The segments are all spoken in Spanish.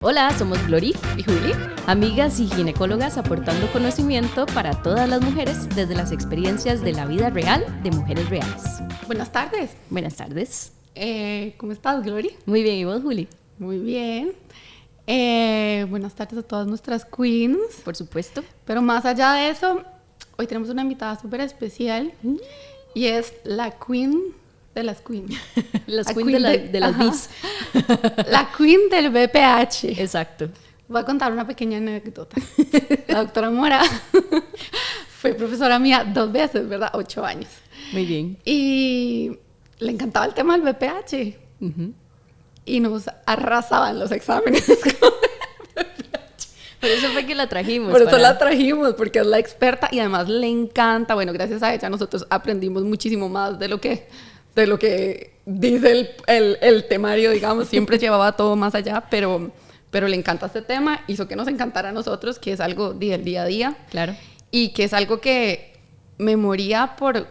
Hola, somos Glory y Juli, amigas y ginecólogas aportando conocimiento para todas las mujeres desde las experiencias de la vida real de mujeres reales. Buenas tardes. Buenas tardes. ¿Cómo estás, Glory? Muy bien, ¿y vos, Juli? Muy bien. Buenas tardes a todas nuestras queens. Por supuesto. Pero más allá de eso, hoy tenemos una invitada súper especial y es la queen de las queens. Las queen de las bis. La queen del BPH. Exacto. Voy a contar una pequeña anécdota. La doctora Mora fue profesora mía 2 veces, ¿verdad? 8 años. Muy bien. Y le encantaba el tema del BPH. Y nos arrasaban los exámenes. Por eso fue que la trajimos. Por eso la trajimos, porque es la experta y además le encanta. Bueno, gracias a ella nosotros aprendimos muchísimo más de lo que dice el temario, digamos. Siempre llevaba todo más allá, pero le encanta este tema. Hizo que nos encantara a nosotros, que es algo del día a día. Claro. Y que es algo que me moría por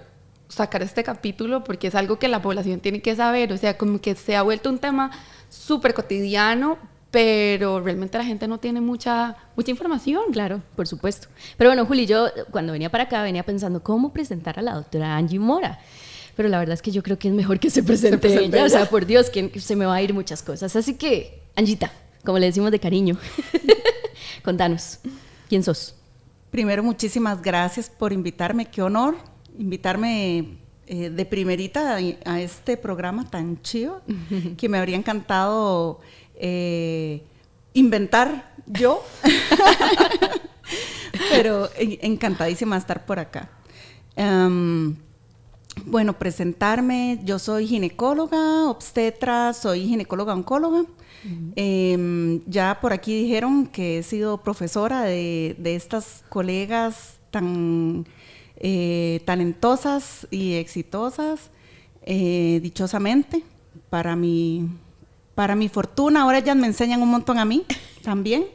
sacar este capítulo, porque es algo que la población tiene que saber. O sea, como que se ha vuelto un tema súper cotidiano, pero realmente la gente no tiene mucha información. Claro, por supuesto. Pero bueno, Juli, yo cuando venía para acá venía pensando cómo presentar a la doctora Angie Mora. Pero la verdad es que yo creo que es mejor que se presente ella. O sea, por Dios, que se me va a ir muchas cosas. Así que, Angita, como le decimos de cariño, contanos, ¿quién sos? Primero, muchísimas gracias por invitarme. Qué honor invitarme de primerita a este programa tan chido, que me habría encantado inventar yo. Pero encantadísima de estar por acá. Bueno, presentarme, yo soy ginecóloga, obstetra, soy ginecóloga oncóloga. Ya por aquí dijeron que he sido profesora de estas colegas tan talentosas y exitosas, dichosamente. Para mi fortuna, ahora ellas me enseñan un montón a mí también.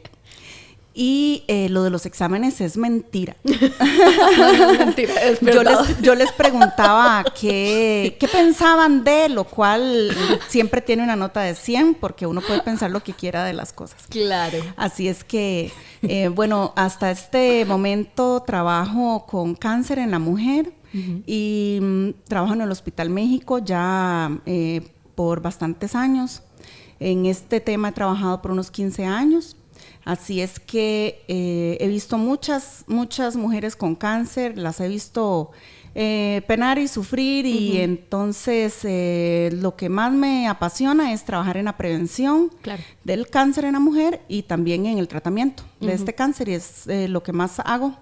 Y lo de los exámenes es mentira. No es mentira, es verdad. Yo les preguntaba qué pensaban de, lo cual siempre tiene una nota de 100, porque uno puede pensar lo que quiera de las cosas. Claro. Así es que, bueno, hasta este momento trabajo con cáncer en la mujer y trabajo en el Hospital México ya por bastantes años. En este tema he trabajado por unos 15 años. Así es que he visto muchas mujeres con cáncer, las he visto penar y sufrir y entonces lo que más me apasiona es trabajar en la prevención del cáncer en la mujer y también en el tratamiento de este cáncer, y es lo que más hago,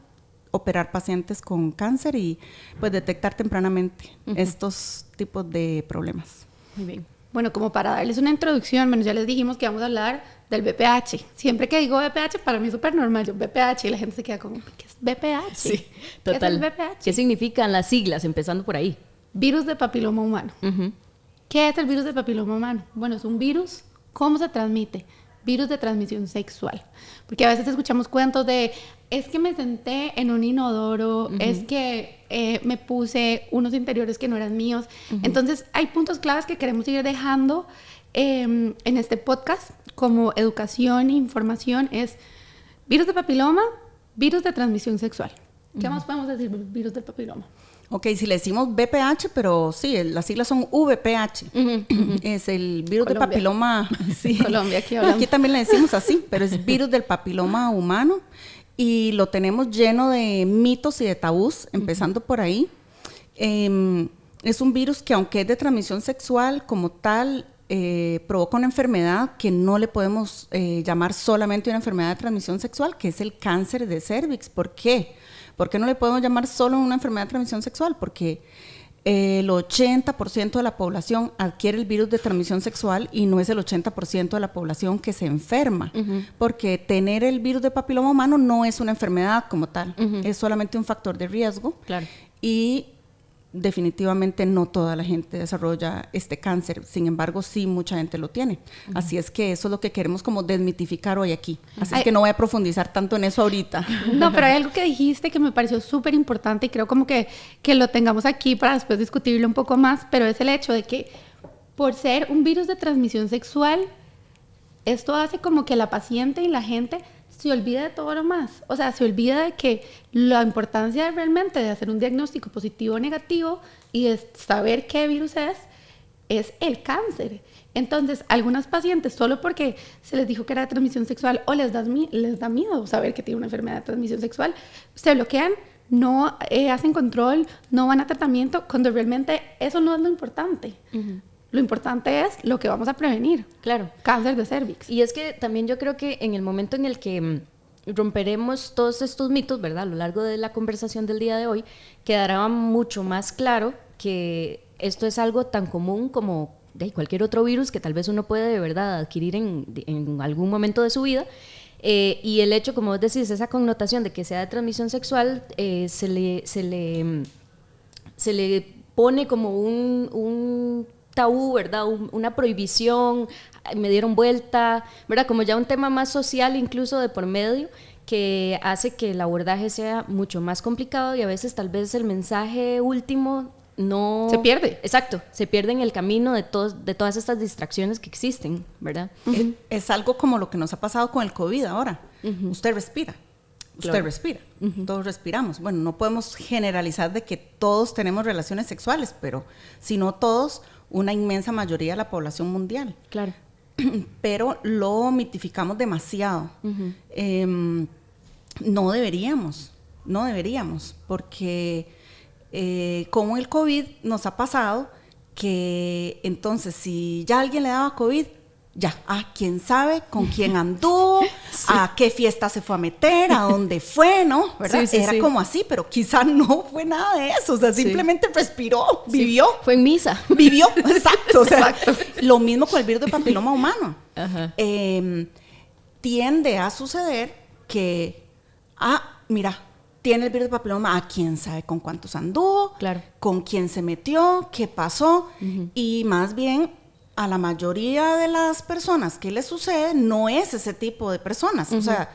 operar pacientes con cáncer y pues detectar tempranamente estos tipos de problemas. Muy bien. Bueno, como para darles una introducción, bueno, ya les dijimos que vamos a hablar del BPH. Siempre que digo BPH, para mí es súper normal, yo BPH, y la gente se queda como, ¿qué es BPH? Sí, total. ¿Qué es el BPH? ¿Qué significan las siglas, empezando por ahí? Virus de papiloma humano. ¿Qué es el virus de papiloma humano? Bueno, es un virus. ¿Cómo se transmite? Virus de transmisión sexual. Porque a veces escuchamos cuentos de, es que me senté en un inodoro, es que me puse unos interiores que no eran míos. Entonces, hay puntos claves que queremos ir dejando en este podcast como educación e información. Es virus de papiloma, virus de transmisión sexual. ¿Qué más podemos decir del virus del papiloma? Ok, si le decimos BPH, pero sí, las siglas son VPH. Es el virus del papiloma. Sí. Colombia, aquí hablamos. Aquí también le decimos así, pero es virus del papiloma humano y lo tenemos lleno de mitos y de tabús, empezando por ahí. Es un virus que, aunque es de transmisión sexual como tal, provoca una enfermedad que no le podemos llamar solamente una enfermedad de transmisión sexual, que es el cáncer de cérvix. ¿Por qué? ¿Por qué no le podemos llamar solo una enfermedad de transmisión sexual? Porque el 80% de la población adquiere el virus de transmisión sexual y no es el 80% de la población que se enferma. Porque tener el virus de papiloma humano no es una enfermedad como tal, es solamente un factor de riesgo. Claro. Y definitivamente no toda la gente desarrolla este cáncer, sin embargo sí mucha gente lo tiene. Así es que eso es lo que queremos como desmitificar hoy aquí. Así es que no voy a profundizar tanto en eso ahorita. No, pero hay algo que dijiste que me pareció súper importante y creo como que lo tengamos aquí para después discutirlo un poco más, pero es el hecho de que por ser un virus de transmisión sexual esto hace como que la paciente y la gente se olvida de todo lo más. O sea, se olvida de que la importancia realmente de hacer un diagnóstico positivo o negativo y de saber qué virus es el cáncer. Entonces, algunas pacientes, solo porque se les dijo que era de transmisión sexual o les da miedo saber que tiene una enfermedad de transmisión sexual, se bloquean, no hacen control, no van a tratamiento, cuando realmente eso no es lo importante. Lo importante es lo que vamos a prevenir. Claro. Cáncer de cervix. Y es que también yo creo que en el momento en el que romperemos todos estos mitos, ¿verdad? A lo largo de la conversación del día de hoy, quedará mucho más claro que esto es algo tan común como de cualquier otro virus que tal vez uno puede de verdad adquirir en algún momento de su vida. Y el hecho, como vos decís, esa connotación de que sea de transmisión sexual, se le pone como un tabú, ¿verdad? Una prohibición, me dieron vuelta, ¿verdad? Como ya un tema más social incluso de por medio, que hace que el abordaje sea mucho más complicado y a veces tal vez el mensaje último no... Se pierde. Exacto, se pierde en el camino de todas estas distracciones que existen, ¿verdad? Es algo como lo que nos ha pasado con el COVID ahora. Usted respira. Usted respira, todos respiramos. Bueno, no podemos generalizar de que todos tenemos relaciones sexuales, pero si no todos, una inmensa mayoría de la población mundial. Claro. Pero lo mitificamos demasiado. No deberíamos, porque con el COVID nos ha pasado que entonces si ya alguien le daba COVID, ya, quién sabe con quién anduvo, sí, a qué fiesta se fue a meter, a dónde fue, ¿no? ¿Verdad? Sí, Era como así, pero quizá no fue nada de eso, o sea, simplemente respiró, vivió. Fue en misa. Vivió, exacto, o sea, lo mismo con el virus de papiloma humano. Tiende a suceder que, mira, tiene el virus de papiloma, quién sabe con cuántos anduvo, claro, con quién se metió, qué pasó, y más bien a la mayoría de las personas que les sucede no es ese tipo de personas. O sea,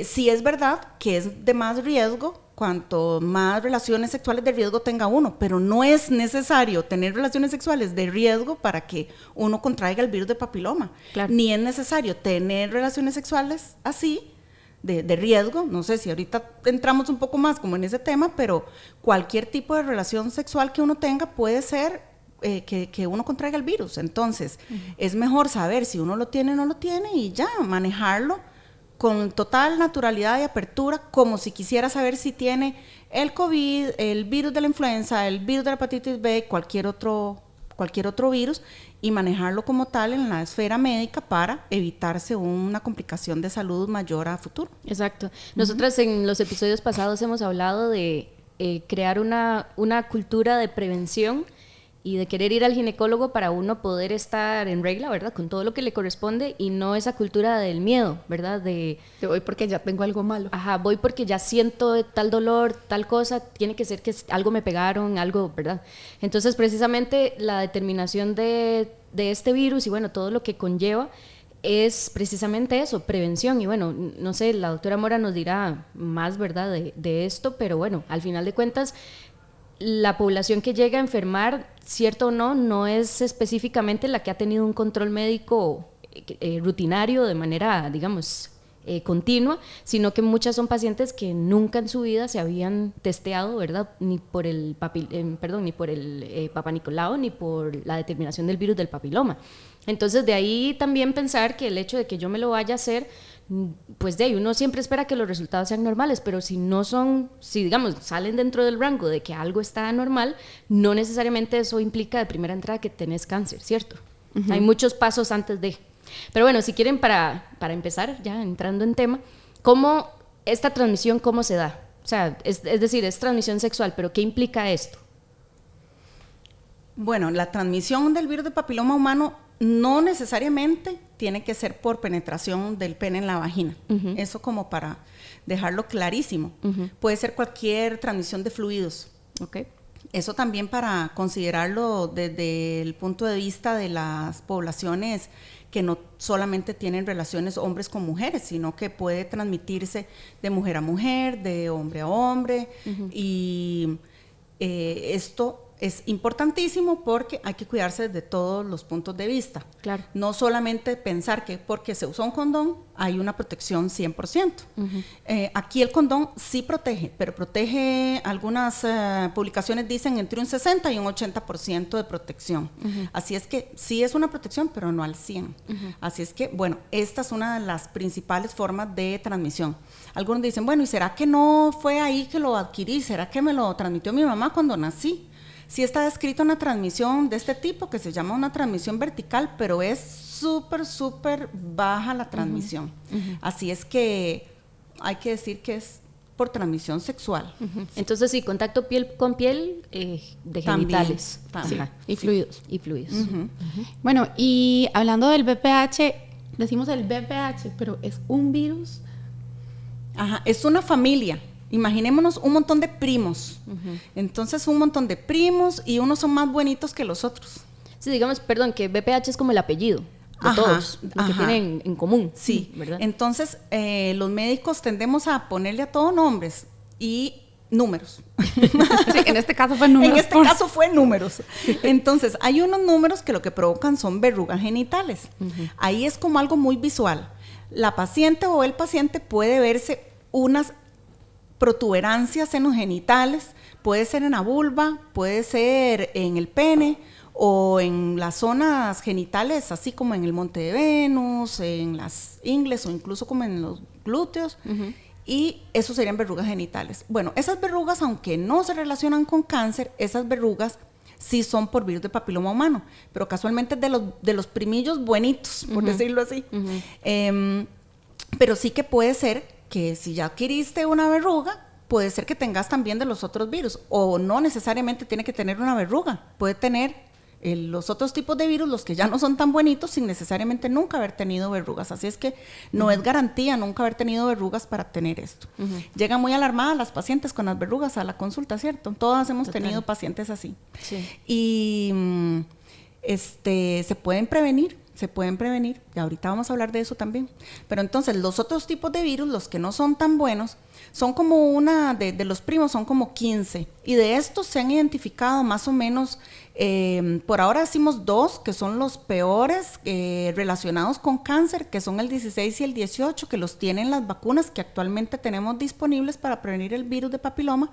sí es verdad que es de más riesgo cuanto más relaciones sexuales de riesgo tenga uno, pero no es necesario tener relaciones sexuales de riesgo para que uno contraiga el virus de papiloma. Claro. Ni es necesario tener relaciones sexuales así de riesgo. No sé si ahorita entramos un poco más como en ese tema, pero cualquier tipo de relación sexual que uno tenga puede ser que uno contraiga el virus. Entonces, es mejor saber si uno lo tiene o no lo tiene y ya, manejarlo con total naturalidad y apertura, como si quisiera saber si tiene el COVID, el virus de la influenza, el virus de la hepatitis B, cualquier otro virus, y manejarlo como tal en la esfera médica para evitarse una complicación de salud mayor a futuro. Exacto. Nosotras en los episodios pasados hemos hablado de crear una cultura de prevención y de querer ir al ginecólogo para uno poder estar en regla, ¿verdad? Con todo lo que le corresponde y no esa cultura del miedo, ¿verdad? De voy porque ya tengo algo malo. Voy porque ya siento tal dolor, tal cosa, tiene que ser que algo me pegaron, algo, ¿verdad? Entonces, precisamente la determinación de este virus y bueno, todo lo que conlleva es precisamente eso, prevención. Y bueno, no sé, la doctora Mora nos dirá más, ¿verdad? De esto, pero bueno, al final de cuentas, la población que llega a enfermar, cierto o no, no es específicamente la que ha tenido un control médico rutinario de manera, digamos, continua, sino que muchas son pacientes que nunca en su vida se habían testeado, ¿verdad? Ni por el Papa Nicolau, ni por la determinación del virus del papiloma. Entonces, de ahí también pensar que el hecho de que yo me lo vaya a hacer, pues de ahí uno siempre espera que los resultados sean normales, pero si digamos salen dentro del rango de que algo está normal, no necesariamente eso implica de primera entrada que tenés cáncer, ¿cierto? Hay muchos pasos antes de. Pero bueno, si quieren para empezar, ya entrando en tema, ¿cómo esta transmisión, cómo se da? O sea, es decir, es transmisión sexual, pero ¿qué implica esto? Bueno, la transmisión del virus de papiloma humano no necesariamente tiene que ser por penetración del pene en la vagina. Eso como para dejarlo clarísimo. Puede ser cualquier transmisión de fluidos. Okay. Eso también para considerarlo desde el punto de vista de las poblaciones que no solamente tienen relaciones hombres con mujeres, sino que puede transmitirse de mujer a mujer, de hombre a hombre. Y esto es importantísimo porque hay que cuidarse desde todos los puntos de vista. Claro. No solamente pensar que porque se usa un condón hay una protección 100%. Aquí el condón sí protege, pero protege, algunas publicaciones dicen entre un 60 y un 80% de protección. Así es que sí es una protección, pero no al 100. Así es que, bueno, esta es una de las principales formas de transmisión. Algunos dicen, bueno, ¿y será que no fue ahí que lo adquirí? ¿Será que me lo transmitió mi mamá cuando nací? Sí está descrita una transmisión de este tipo que se llama una transmisión vertical, pero es súper baja la transmisión. Así es que hay que decir que es por transmisión sexual. Entonces sí, contacto piel con piel de genitales. También. Sí, y fluidos. Y fluidos. Bueno, y hablando del VPH, decimos el VPH, pero es un virus. Ajá, es una familia. Imaginémonos un montón de primos. Entonces, un montón de primos y unos son más buenitos que los otros. Sí, digamos, perdón, que VPH es como el apellido de todos, lo que tienen en común. Sí, ¿verdad? Entonces, los médicos tendemos a ponerle a todo nombres y números. Sí, en este caso fue números. En este caso fue números. Entonces, hay unos números que lo que provocan son verrugas genitales. Ahí es como algo muy visual. La paciente o el paciente puede verse unas protuberancias en los genitales, puede ser en la vulva, puede ser en el pene o en las zonas genitales, así como en el monte de Venus, en las ingles o incluso como en los glúteos, y eso serían verrugas genitales. Bueno, esas verrugas, aunque no se relacionan con cáncer, esas verrugas sí son por virus de papiloma humano, pero casualmente de los primillos buenitos, por decirlo así. Pero sí que puede ser que si ya adquiriste una verruga, puede ser que tengas también de los otros virus, o no necesariamente tiene que tener una verruga, puede tener los otros tipos de virus, los que ya no son tan buenitos, sin necesariamente nunca haber tenido verrugas. Así es que no es garantía nunca haber tenido verrugas para tener esto. Llegan muy alarmadas las pacientes con las verrugas a la consulta, ¿cierto? Todas hemos tenido pacientes así. Sí. Y se pueden prevenir, y ahorita vamos a hablar de eso también. Pero entonces los otros tipos de virus, los que no son tan buenos, son como de los primos, son como 15, y de estos se han identificado más o menos, por ahora decimos 2, que son los peores relacionados con cáncer, que son el 16 y el 18, que los tienen las vacunas que actualmente tenemos disponibles para prevenir el virus de papiloma,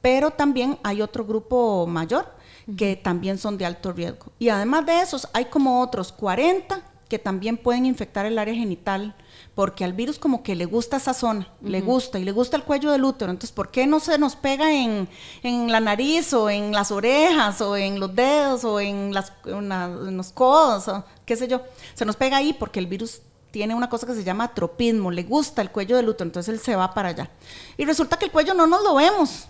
pero también hay otro grupo mayor, que también son de alto riesgo. Y además de esos, hay como otros 40 que también pueden infectar el área genital, porque al virus como que le gusta esa zona, le gusta, y le gusta el cuello del útero. Entonces, ¿por qué no se nos pega en la nariz, o en las orejas, o en los dedos, o en los codos, o qué sé yo? Se nos pega ahí porque el virus tiene una cosa que se llama atropismo, le gusta el cuello del útero, entonces él se va para allá. Y resulta que el cuello no nos lo vemos,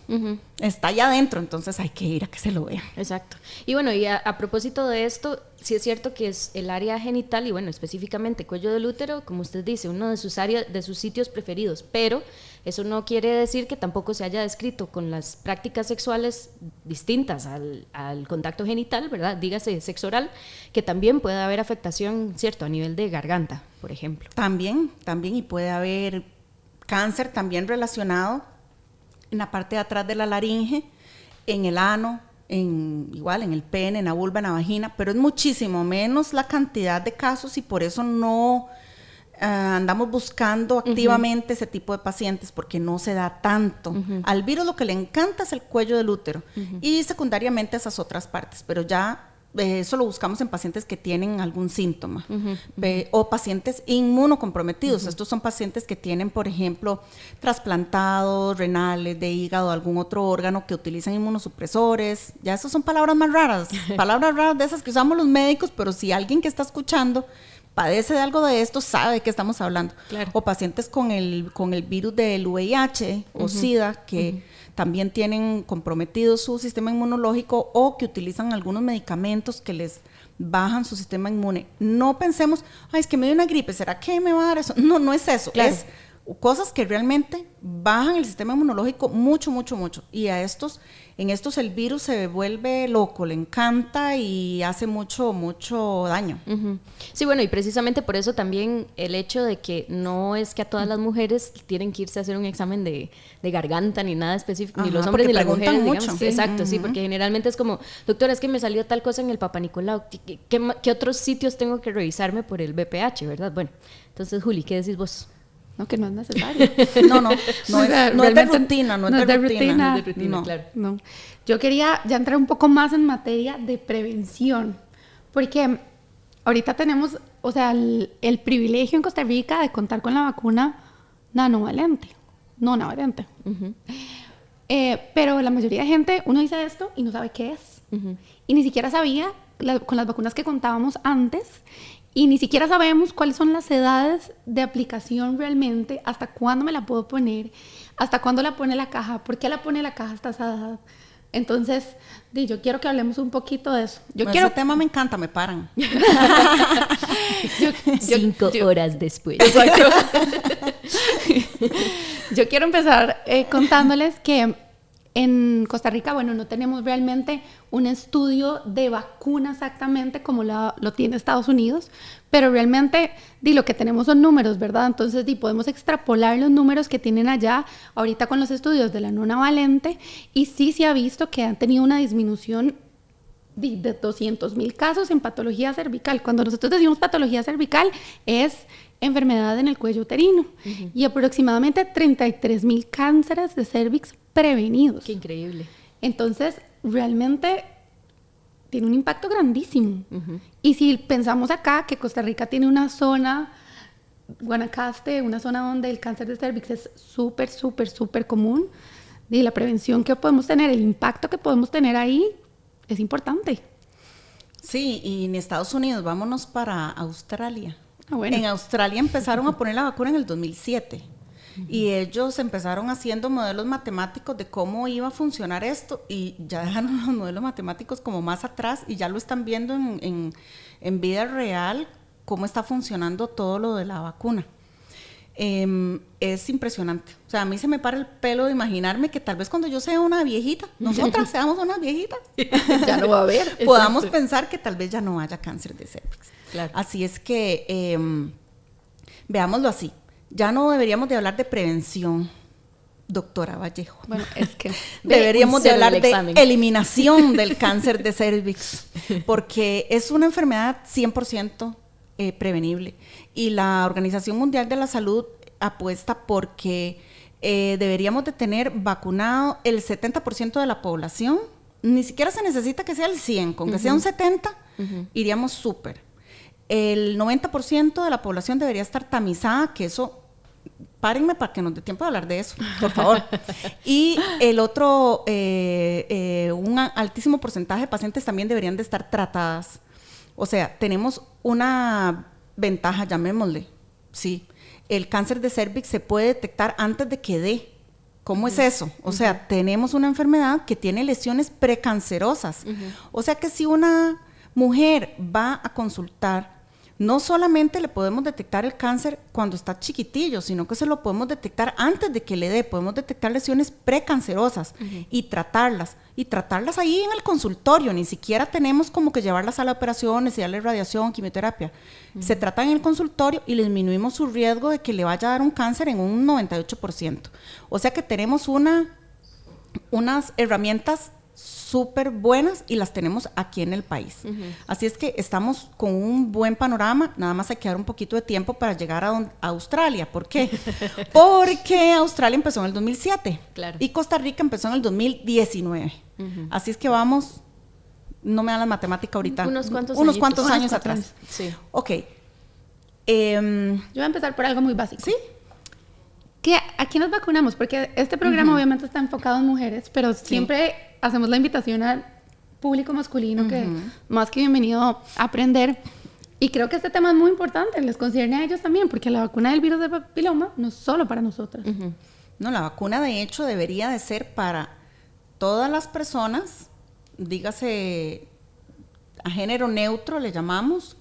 está allá adentro, entonces hay que ir a que se lo vea. Exacto. Y bueno, y a propósito de esto, sí es cierto que es el área genital, y bueno, específicamente cuello del útero, como usted dice, uno de sus sitios preferidos, pero eso no quiere decir que tampoco se haya descrito con las prácticas sexuales distintas al contacto genital, ¿verdad? Dígase sexo oral, que también puede haber afectación, ¿cierto? A nivel de garganta, por ejemplo. También, y puede haber cáncer también relacionado en la parte de atrás de la laringe, en el ano, igual en el pene, en la vulva, en la vagina, pero es muchísimo menos la cantidad de casos, y por eso no andamos buscando activamente ese tipo de pacientes, porque no se da tanto. Al virus lo que le encanta es el cuello del útero, y secundariamente esas otras partes, pero ya eso lo buscamos en pacientes que tienen algún síntoma, o pacientes inmunocomprometidos. Estos son pacientes que tienen, por ejemplo, trasplantados renales, de hígado, algún otro órgano, que utilizan inmunosupresores. Ya esas son palabras más raras, palabras raras de esas que usamos los médicos, pero si alguien que está escuchando padece de algo de esto, sabe de qué estamos hablando. Claro. O pacientes con el virus del VIH o SIDA, que también tienen comprometido su sistema inmunológico, o que utilizan algunos medicamentos que les bajan su sistema inmune. No pensemos, es que me dio una gripe, ¿será que me va a dar eso? No, no es eso. Claro. Es cosas que realmente bajan el sistema inmunológico mucho, mucho, mucho. Y en estos el virus se vuelve loco, le encanta y hace mucho, mucho daño. Sí, bueno, y precisamente por eso también el hecho de que no es que a todas las mujeres tienen que irse a hacer un examen de garganta ni nada específico, ni los hombres ni las mujeres, digamos. Mucho. Sí. Exacto, sí, porque generalmente es como, doctora, es que me salió tal cosa en el Papá Nicolau, ¿qué otros sitios tengo que revisarme por el BPH, verdad? Bueno, entonces, Juli, ¿qué decís vos? No, que no es necesario. No es de rutina, no es de rutina. Claro. No. Yo quería ya entrar un poco más en materia de prevención, porque ahorita tenemos, o sea, el privilegio en Costa Rica de contar con la vacuna nanovalente. Pero la mayoría de gente, uno dice esto y no sabe qué es. Y ni siquiera sabía, con las vacunas que contábamos antes, y ni siquiera sabemos cuáles son las edades de aplicación realmente, hasta cuándo me la puedo poner, hasta cuándo la pone la caja, por qué la pone la caja hasta esa edad. Entonces, yo quiero que hablemos un poquito de eso. Ese tema me encanta, me paran. 5 horas después. Exacto. Yo quiero empezar contándoles que en Costa Rica, bueno, no tenemos realmente un estudio de vacuna exactamente como lo tiene Estados Unidos, pero realmente lo que tenemos son números, ¿verdad? Entonces podemos extrapolar los números que tienen allá ahorita con los estudios de la nonavalente, y sí se ha visto que han tenido una disminución de 200,000 casos en patología cervical. Cuando nosotros decimos patología cervical es enfermedad en el cuello uterino, y aproximadamente 33,000 cánceres de cervix prevenidos. Qué increíble. Entonces, realmente tiene un impacto grandísimo. Y si pensamos acá que Costa Rica tiene una zona, Guanacaste, una zona donde el cáncer de cervix es súper, súper, súper común, y la prevención que podemos tener, el impacto que podemos tener ahí es importante. Sí, y en Estados Unidos, vámonos para Australia. Bueno. En Australia empezaron a poner la vacuna en el 2007. Y ellos empezaron haciendo modelos matemáticos de cómo iba a funcionar esto, y ya dejaron los modelos matemáticos como más atrás y ya lo están viendo en vida real cómo está funcionando todo lo de la vacuna. Es impresionante. O sea, a mí se me para el pelo de imaginarme que tal vez cuando yo sea una viejita, nosotras seamos unas viejitas, ya no va a haber. Podamos pensar que tal vez ya no haya cáncer de cervix. Claro. Así es que veámoslo así. Ya no deberíamos de hablar de prevención, doctora Vallejo. Bueno, es que deberíamos de hablar de eliminación del cáncer de cervix, porque es una enfermedad 100% prevenible. Y la Organización Mundial de la Salud apuesta porque deberíamos de tener vacunado el 70% de la población. Ni siquiera se necesita que sea el 100, con que sea un 70, iríamos súper. El 90% de la población debería estar tamizada, que eso, párenme para que nos dé tiempo de hablar de eso, por favor. Y el otro, un altísimo porcentaje de pacientes también deberían de estar tratadas. O sea, tenemos una ventaja, llamémosle, sí. El cáncer de cervix se puede detectar antes de que dé. ¿Cómo es eso? O sea, tenemos una enfermedad que tiene lesiones precancerosas. O sea que si una mujer va a consultar, no solamente le podemos detectar el cáncer cuando está chiquitillo, sino que se lo podemos detectar antes de que le dé. Podemos detectar lesiones precancerosas y tratarlas ahí en el consultorio. Ni siquiera tenemos como que llevarlas a las operaciones y darle radiación, quimioterapia. Se tratan en el consultorio y le disminuimos su riesgo de que le vaya a dar un cáncer en un 98%. O sea que tenemos unas herramientas súper buenas y las tenemos aquí en el país. Así es que estamos con un buen panorama, nada más hay que dar un poquito de tiempo para llegar a Australia. ¿Por qué? Porque Australia empezó en el 2007 y Costa Rica empezó en el 2019. Así es que vamos, no me dan la matemática ahorita. Unos cuantos años atrás. Sí. Ok. Yo voy a empezar por algo muy básico. ¿Sí? ¿A nos vacunamos? Porque este programa obviamente está enfocado en mujeres, pero siempre hacemos la invitación al público masculino que más que bienvenido a aprender. Y creo que este tema es muy importante, les concierne a ellos también, porque la vacuna del virus del papiloma no es solo para nosotras. No, la vacuna de hecho debería de ser para todas las personas, dígase a género neutro le llamamos,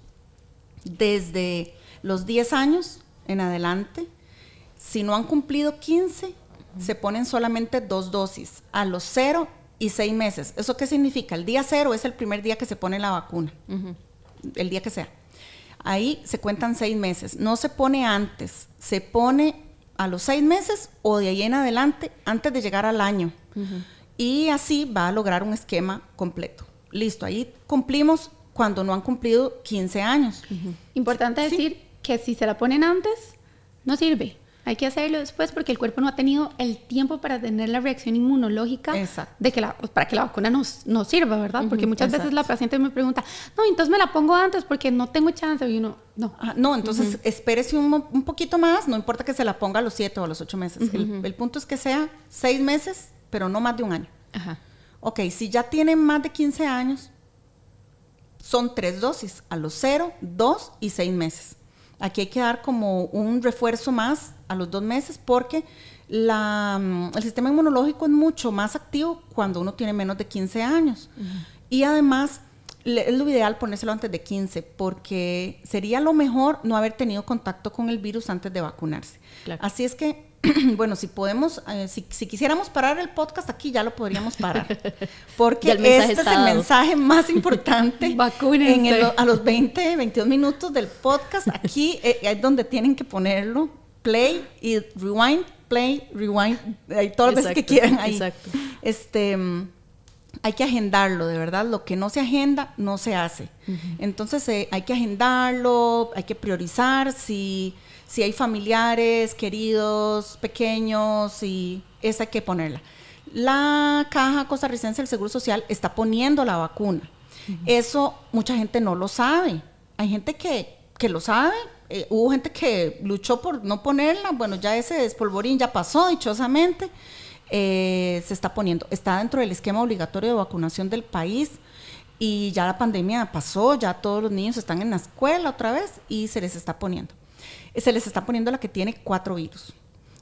desde los 10 años en adelante, Si no han cumplido 15, se ponen solamente 2 dosis, a los 0 y 6 meses. ¿Eso qué significa? El día 0 es el primer día que se pone la vacuna, el día que sea. Ahí se cuentan 6 meses. No se pone antes, se pone a los 6 meses o de ahí en adelante, antes de llegar al año. Y así va a lograr un esquema completo. Listo, ahí cumplimos cuando no han cumplido 15 años. Importante decir que si se la ponen antes, no sirve. Hay que hacerlo después porque el cuerpo no ha tenido el tiempo para tener la reacción inmunológica de que para que la vacuna nos sirva, ¿verdad? Porque muchas veces la paciente me pregunta, no, entonces me la pongo antes porque no tengo chance. Y uno, no. No, entonces espérese un poquito más, no importa que se la ponga a los 7 o a los 8 meses. El punto es que sea 6 meses, pero no más de un año. Ok, si ya tienen más de 15 años, son 3 dosis, a los 0, 2 y 6 meses. Aquí hay que dar como un refuerzo más a los 2 meses porque el sistema inmunológico es mucho más activo cuando uno tiene menos de 15 años. Y además es lo ideal ponérselo antes de 15 porque sería lo mejor no haber tenido contacto con el virus antes de vacunarse. Claro. Así es que, bueno, si podemos, si quisiéramos parar el podcast aquí ya lo podríamos parar porque este es el mensaje más importante. A los 20, 22 minutos del podcast. Aquí es donde tienen que ponerlo, play y rewind, play, rewind, todas las veces que quieran ahí. Exacto. Hay que agendarlo, de verdad, lo que no se agenda no se hace. Entonces hay que agendarlo, hay que priorizar si hay familiares, queridos, pequeños, y esa hay que ponerla. La Caja Costarricense del Seguro Social está poniendo la vacuna. Eso mucha gente no lo sabe. Hay gente que lo sabe. Hubo gente que luchó por no ponerla. Bueno, ya ese despolvorín ya pasó, dichosamente. Se está poniendo. Está dentro del esquema obligatorio de vacunación del país. Y ya la pandemia pasó, ya todos los niños están en la escuela otra vez y se les está poniendo. Se les está poniendo la que tiene 4 virus.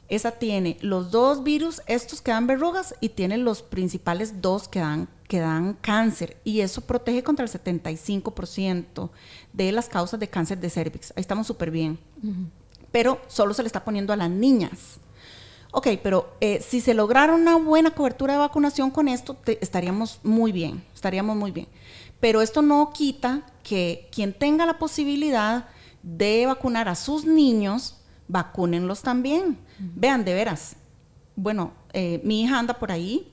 Esa tiene los 2 virus, estos que dan verrugas, y tiene los principales 2 que dan cáncer. Y eso protege contra el 75% de las causas de cáncer de cervix. Ahí estamos súper bien. Pero solo se le está poniendo a las niñas. Ok, pero si se lograra una buena cobertura de vacunación con esto, estaríamos muy bien. Pero esto no quita que quien tenga la posibilidad de vacunar a sus niños, vacúnenlos también. Vean, de veras, bueno, mi hija anda por ahí,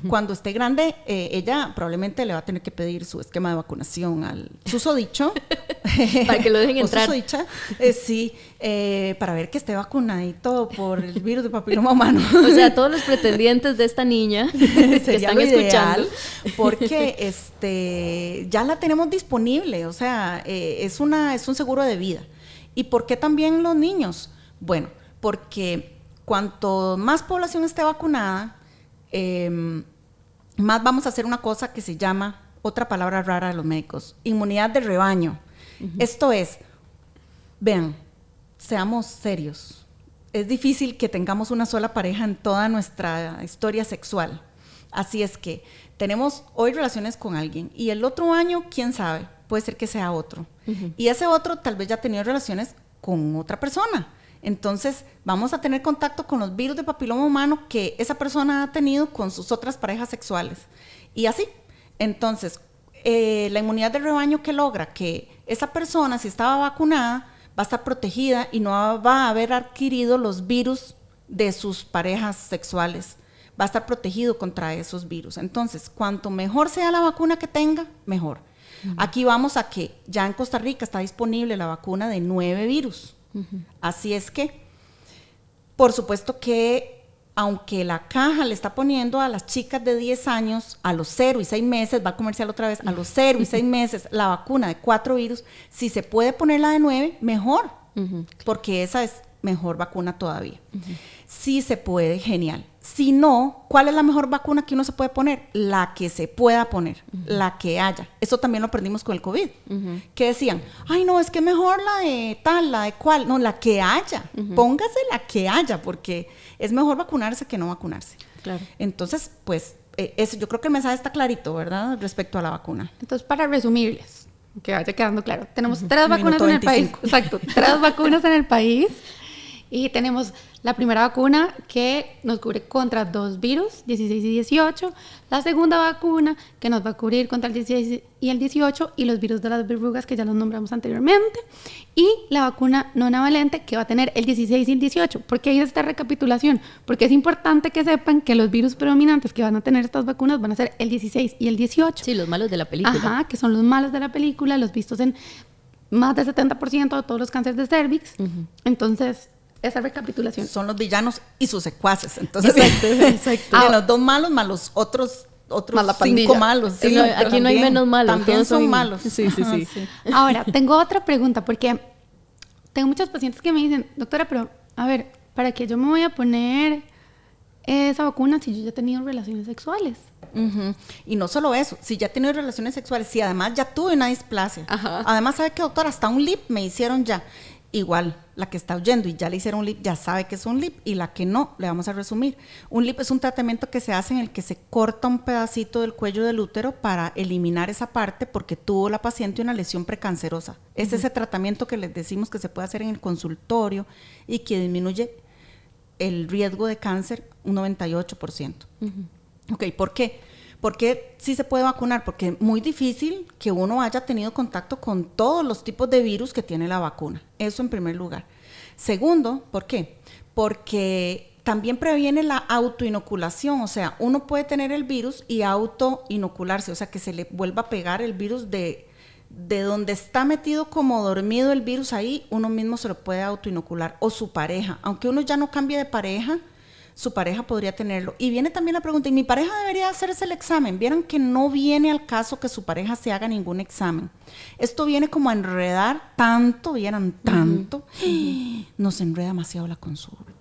cuando esté grande, ella probablemente le va a tener que pedir su esquema de vacunación al susodicho. Para que lo dejen entrar. Susodicha, sí, para ver que esté vacunadito por el virus de papiloma humano. O sea, todos los pretendientes de esta niña que están escuchando. Porque ya la tenemos disponible, o sea, es un seguro de vida. ¿Y por qué también los niños? Bueno, porque cuanto más población esté vacunada, más vamos a hacer una cosa que se llama, otra palabra rara de los médicos, inmunidad de rebaño. Esto es, vean, seamos serios. Es difícil que tengamos una sola pareja en toda nuestra historia sexual. Así es que tenemos hoy relaciones con alguien y el otro año, quién sabe, puede ser que sea otro. Y ese otro tal vez ya ha tenido relaciones con otra persona. Entonces vamos a tener contacto con los virus de papiloma humano que esa persona ha tenido con sus otras parejas sexuales. Y así. Entonces, la inmunidad de rebaño que logra que esa persona, si estaba vacunada, va a estar protegida y no va a haber adquirido los virus de sus parejas sexuales. Va a estar protegido contra esos virus. Entonces, cuanto mejor sea la vacuna que tenga, mejor. Aquí vamos a que ya en Costa Rica está disponible la vacuna de 9 virus. Así es que, por supuesto que aunque la caja le está poniendo a las chicas de 10 años a los 0 y 6 meses, va a comercial otra vez, a los 0 y 6 meses la vacuna de 4 virus, si se puede poner la de 9, mejor, porque esa es mejor vacuna todavía. Si se puede, genial. Si no, ¿cuál es la mejor vacuna que uno se puede poner? La que se pueda poner, la que haya. Eso también lo aprendimos con el COVID. Que decían, ay no, es que mejor la de tal, la de cual. No, la que haya. Póngase la que haya, porque es mejor vacunarse que no vacunarse. Claro. Entonces, pues, eso, yo creo que el mensaje está clarito, ¿verdad? Respecto a la vacuna. Entonces, para resumirles, que vaya quedando claro, tenemos 3 vacunas en el país. Exacto, 3 vacunas en el país. Y tenemos la primera vacuna que nos cubre contra 2 virus, 16 y 18. La segunda vacuna que nos va a cubrir contra el 16 y el 18 y los virus de las verrugas que ya los nombramos anteriormente. Y la vacuna nonavalente que va a tener el 16 y el 18. ¿Por qué hay esta recapitulación? Porque es importante que sepan que los virus predominantes que van a tener estas vacunas van a ser el 16 y el 18. Sí, los malos de la película. Ajá, que son los malos de la película, los vistos en más del 70% de todos los cánceres de cervix. Entonces, esa recapitulación. Son los villanos y sus secuaces. Entonces, Exacto. Tienen los 2 malos más los otros más la 5 malos. Sí, no, aquí no hay menos malos. También todos son malos. Sí. Ahora, tengo otra pregunta, porque tengo muchos pacientes que me dicen, doctora, pero a ver, ¿para qué yo me voy a poner esa vacuna si yo ya he tenido relaciones sexuales? Y no solo eso, si ya he tenido relaciones sexuales, si además ya tuve una displasia, además, ¿sabe qué, doctora? Hasta un lip me hicieron ya. Igual, la que está oyendo y ya le hicieron un lip, ya sabe que es un lip, y la que no, le vamos a resumir. Un lip es un tratamiento que se hace en el que se corta un pedacito del cuello del útero para eliminar esa parte porque tuvo la paciente una lesión precancerosa. Es ese tratamiento que les decimos que se puede hacer en el consultorio y que disminuye el riesgo de cáncer un 98%. Ok, ¿por qué? Porque sí se puede vacunar, porque es muy difícil que uno haya tenido contacto con todos los tipos de virus que tiene la vacuna. Eso en primer lugar. Segundo, ¿por qué? Porque también previene la autoinoculación, o sea, uno puede tener el virus y autoinocularse, o sea, que se le vuelva a pegar el virus de donde está metido como dormido el virus ahí, uno mismo se lo puede autoinocular, o su pareja. Aunque uno ya no cambie de pareja, su pareja podría tenerlo. Y viene también la pregunta, ¿y mi pareja debería hacerse el examen? Vieran que no viene al caso que su pareja se haga ningún examen. Esto viene como a enredar tanto, nos enreda demasiado la consulta.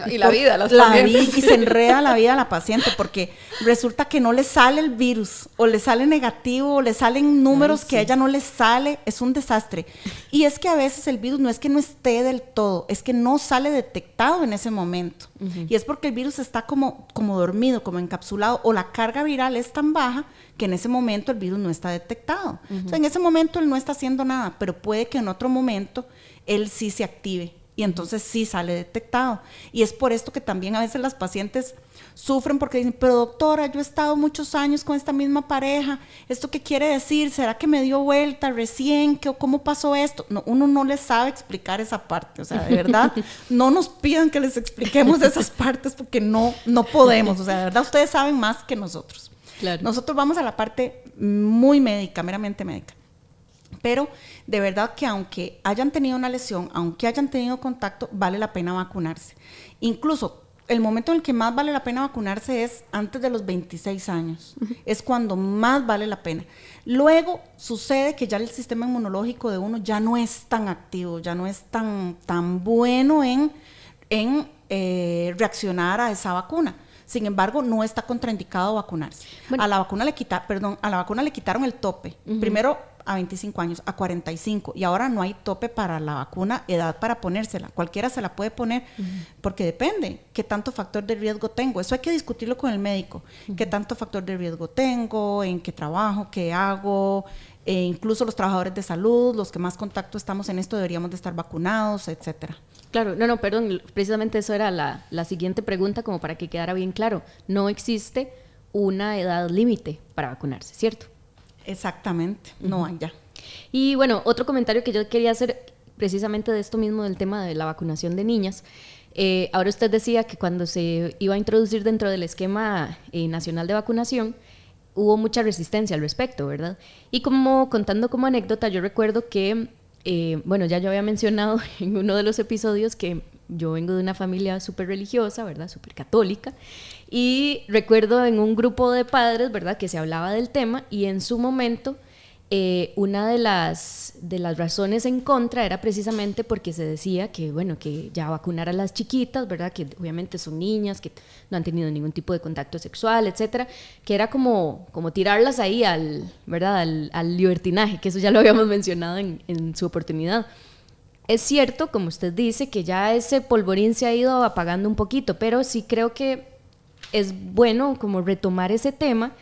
Y la vida, las pacientes. Y se enreda la vida a la paciente porque resulta que no le sale el virus, o le sale negativo, o le salen números que a ella no le sale, es un desastre. Y es que a veces el virus no es que no esté del todo, es que no sale detectado en ese momento. Y es porque el virus está como dormido, como encapsulado, o la carga viral es tan baja que en ese momento el virus no está detectado. O sea, en ese momento él no está haciendo nada, pero puede que en otro momento él sí se active. Y entonces sí sale detectado. Y es por esto que también a veces las pacientes sufren porque dicen, pero doctora, yo he estado muchos años con esta misma pareja, ¿esto qué quiere decir? ¿Será que me dio vuelta recién? ¿Cómo pasó esto? No, uno no les sabe explicar esa parte, o sea, de verdad, no nos pidan que les expliquemos esas partes porque no podemos, o sea, de verdad ustedes saben más que nosotros. Claro. Nosotros vamos a la parte muy médica, meramente médica. Pero de verdad que aunque hayan tenido una lesión, aunque hayan tenido contacto, vale la pena vacunarse. Incluso el momento en el que más vale la pena vacunarse es antes de los 26 años. Es cuando más vale la pena. Luego sucede que ya el sistema inmunológico de uno ya no es tan activo, ya no es tan bueno en reaccionar a esa vacuna. Sin embargo, no está contraindicado vacunarse. Bueno, a la vacuna le quitaron el tope. Primero a 25 años, a 45, y ahora no hay tope para la vacuna, edad para ponérsela. Cualquiera se la puede poner, porque depende qué tanto factor de riesgo tengo. Eso hay que discutirlo con el médico. Qué tanto factor de riesgo tengo, en qué trabajo, qué hago, incluso los trabajadores de salud, los que más contacto estamos en esto, deberíamos de estar vacunados, etcétera. Claro, perdón, precisamente eso era la siguiente pregunta, como para que quedara bien claro. No existe una edad límite para vacunarse, ¿cierto? Exactamente, no hay ya. Y bueno, otro comentario que yo quería hacer precisamente de esto mismo, del tema de la vacunación de niñas. Ahora usted decía que cuando se iba a introducir dentro del esquema nacional de vacunación, hubo mucha resistencia al respecto, ¿verdad? Y contando como anécdota, yo recuerdo que, ya yo había mencionado en uno de los episodios que yo vengo de una familia súper religiosa, ¿verdad? Súper católica. Y recuerdo en un grupo de padres, ¿verdad?, que se hablaba del tema, y en su momento una de las razones en contra era precisamente porque se decía que, que ya vacunar a las chiquitas, ¿verdad?, que obviamente son niñas, que no han tenido ningún tipo de contacto sexual, etcétera, que era como tirarlas ahí al libertinaje, que eso ya lo habíamos mencionado en su oportunidad. Es cierto, como usted dice, que ya ese polvorín se ha ido apagando un poquito, pero sí creo que es bueno como retomar ese tema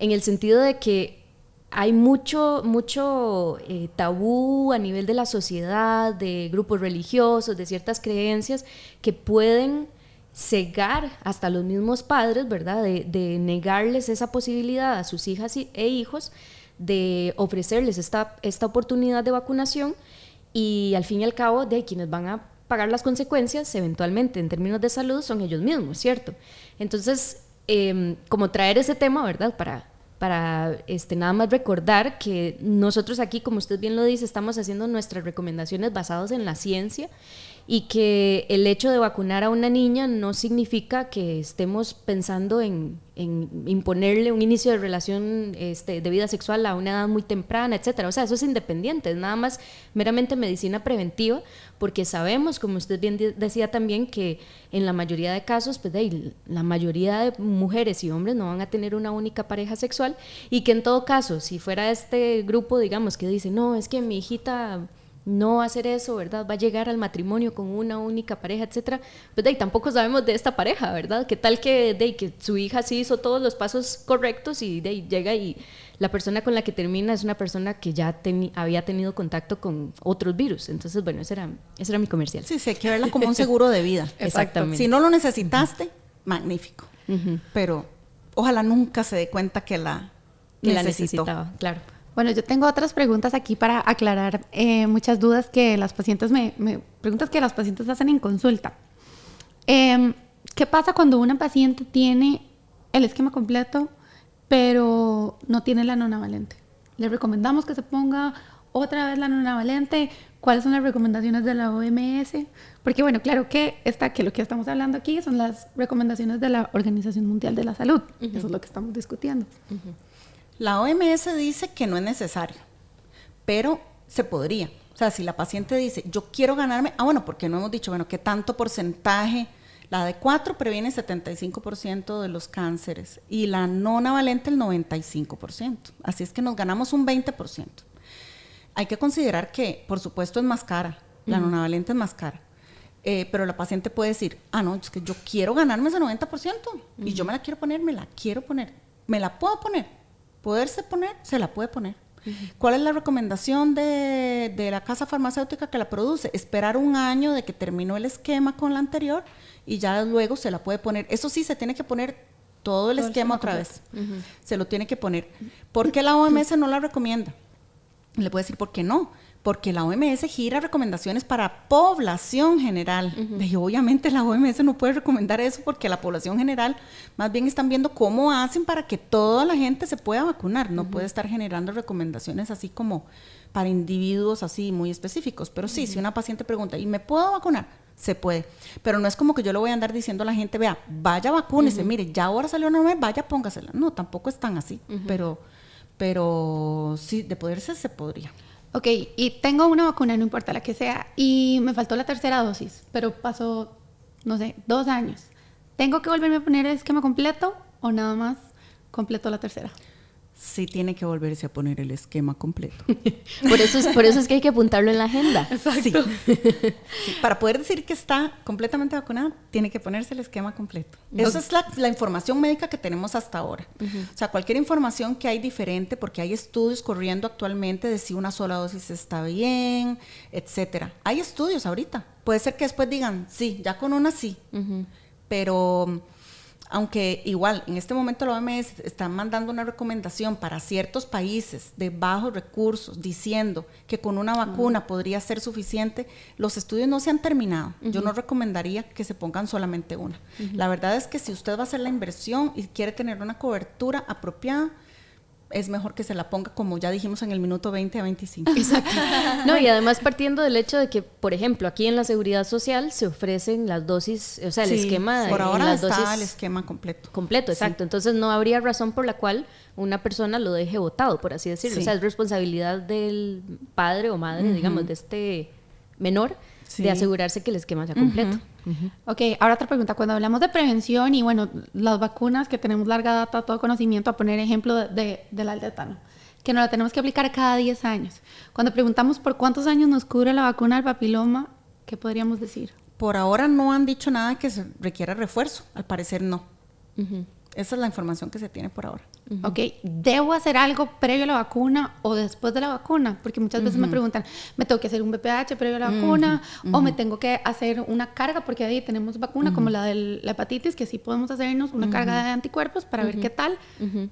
en el sentido de que hay mucho tabú a nivel de la sociedad, de grupos religiosos, de ciertas creencias que pueden cegar hasta los mismos padres, ¿verdad? De negarles esa posibilidad a sus hijas e hijos, de ofrecerles esta oportunidad de vacunación, y al fin y al cabo de quienes van a pagar las consecuencias eventualmente en términos de salud son ellos mismos, ¿cierto? Entonces, como traer ese tema, ¿verdad? Para nada más recordar que nosotros aquí, como usted bien lo dice, estamos haciendo nuestras recomendaciones basadas en la ciencia, y que el hecho de vacunar a una niña no significa que estemos pensando en imponerle un inicio de relación de vida sexual a una edad muy temprana, etcétera. O sea, eso es independiente, es nada más meramente medicina preventiva, porque sabemos, como usted bien decía también, que en la mayoría de casos, pues, la mayoría de mujeres y hombres no van a tener una única pareja sexual, y que en todo caso, si fuera este grupo, digamos, que dice, no, es que mi hijita no va a hacer eso, ¿verdad? Va a llegar al matrimonio con una única pareja, etcétera. Pues tampoco sabemos de esta pareja, ¿verdad? ¿Qué tal que su hija sí hizo todos los pasos correctos y llega y la persona con la que termina es una persona que ya había tenido contacto con otros virus? Entonces, bueno, ese era mi comercial. Sí, hay que verla como un seguro de vida. Exactamente. Si no lo necesitaste, magnífico. Pero ojalá nunca se dé cuenta que la necesitaba, claro. Bueno, yo tengo otras preguntas aquí para aclarar muchas dudas que las pacientes preguntas que las pacientes hacen en consulta. ¿Qué pasa cuando una paciente tiene el esquema completo, pero no tiene la nonavalente? ¿Le recomendamos que se ponga otra vez la nonavalente? ¿Cuáles son las recomendaciones de la OMS? Porque, bueno, claro que lo que estamos hablando aquí son las recomendaciones de la Organización Mundial de la Salud. Eso es lo que estamos discutiendo. La OMS dice que no es necesario, pero se podría. O sea, si la paciente dice, yo quiero ganarme, bueno, porque no hemos dicho, bueno, ¿qué tanto porcentaje? La de 4 previene el 75% de los cánceres y la nonavalente el 95%. Así es que nos ganamos un 20%. Hay que considerar que, por supuesto, es más cara. La nonavalente es más cara. Pero la paciente puede decir, no, es que yo quiero ganarme ese 90% y yo me la quiero poner, me la puedo poner. Poderse poner, se la puede poner. ¿Cuál es la recomendación de la casa farmacéutica que la produce? Esperar un año de que terminó el esquema con la anterior y ya luego se la puede poner. Eso sí, se tiene que poner todo el esquema otra vez. Se lo tiene que poner. ¿Por qué la OMS no la recomienda? Le puedo decir por qué no. Porque la OMS gira recomendaciones para población general. Y obviamente la OMS no puede recomendar eso porque la población general más bien están viendo cómo hacen para que toda la gente se pueda vacunar. No puede estar generando recomendaciones así como para individuos así muy específicos. Pero sí, si una paciente pregunta, ¿y me puedo vacunar? Se puede. Pero no es como que yo le voy a andar diciendo a la gente, vea, vaya vacúnese, mire, ya ahora salió una nueva, vaya póngasela. No, tampoco es tan así. Pero sí, de poderse se podría. Ok, y tengo una vacuna, no importa la que sea, y me faltó la tercera dosis, pero pasó, no sé, 2 años. ¿Tengo que volverme a poner el esquema completo o nada más completo la tercera? Sí, tiene que volverse a poner el esquema completo. Por eso es que hay que apuntarlo en la agenda. Exacto. Sí. Para poder decir que está completamente vacunada, tiene que ponerse el esquema completo. Esa es la información médica que tenemos hasta ahora. O sea, cualquier información que hay diferente, porque hay estudios corriendo actualmente de si una sola dosis está bien, etcétera. Hay estudios ahorita. Puede ser que después digan, sí, ya con una sí. Pero aunque igual en este momento la OMS está mandando una recomendación para ciertos países de bajos recursos diciendo que con una vacuna podría ser suficiente, los estudios no se han terminado. Yo no recomendaría que se pongan solamente una. La verdad es que si usted va a hacer la inversión y quiere tener una cobertura apropiada, es mejor que se la ponga, como ya dijimos, en el minuto 20 a 25. Exacto. No, y además partiendo del hecho de que, por ejemplo, aquí en la Seguridad Social se ofrecen las dosis, o sea, el esquema por ahora las está dosis el esquema completo. Completo, exacto. Entonces no habría razón por la cual una persona lo deje botado, por así decirlo. O sea, es responsabilidad del padre o madre, digamos, de este menor, de asegurarse que el esquema sea completo. Ok, ahora otra pregunta. Cuando hablamos de prevención y, bueno, las vacunas que tenemos larga data, todo conocimiento, a poner ejemplo del altetano, que nos la tenemos que aplicar cada 10 años. Cuando preguntamos por cuántos años nos cubre la vacuna del papiloma, ¿qué podríamos decir? Por ahora no han dicho nada que se requiera refuerzo. Al parecer no. Esa es la información que se tiene por ahora. Ok, ¿debo hacer algo previo a la vacuna o después de la vacuna? Porque muchas veces me preguntan, ¿me tengo que hacer un BPH previo a la vacuna? ¿O me tengo que hacer una carga? Porque ahí tenemos vacuna como la de la hepatitis, que sí podemos hacernos una carga de anticuerpos para ver qué tal.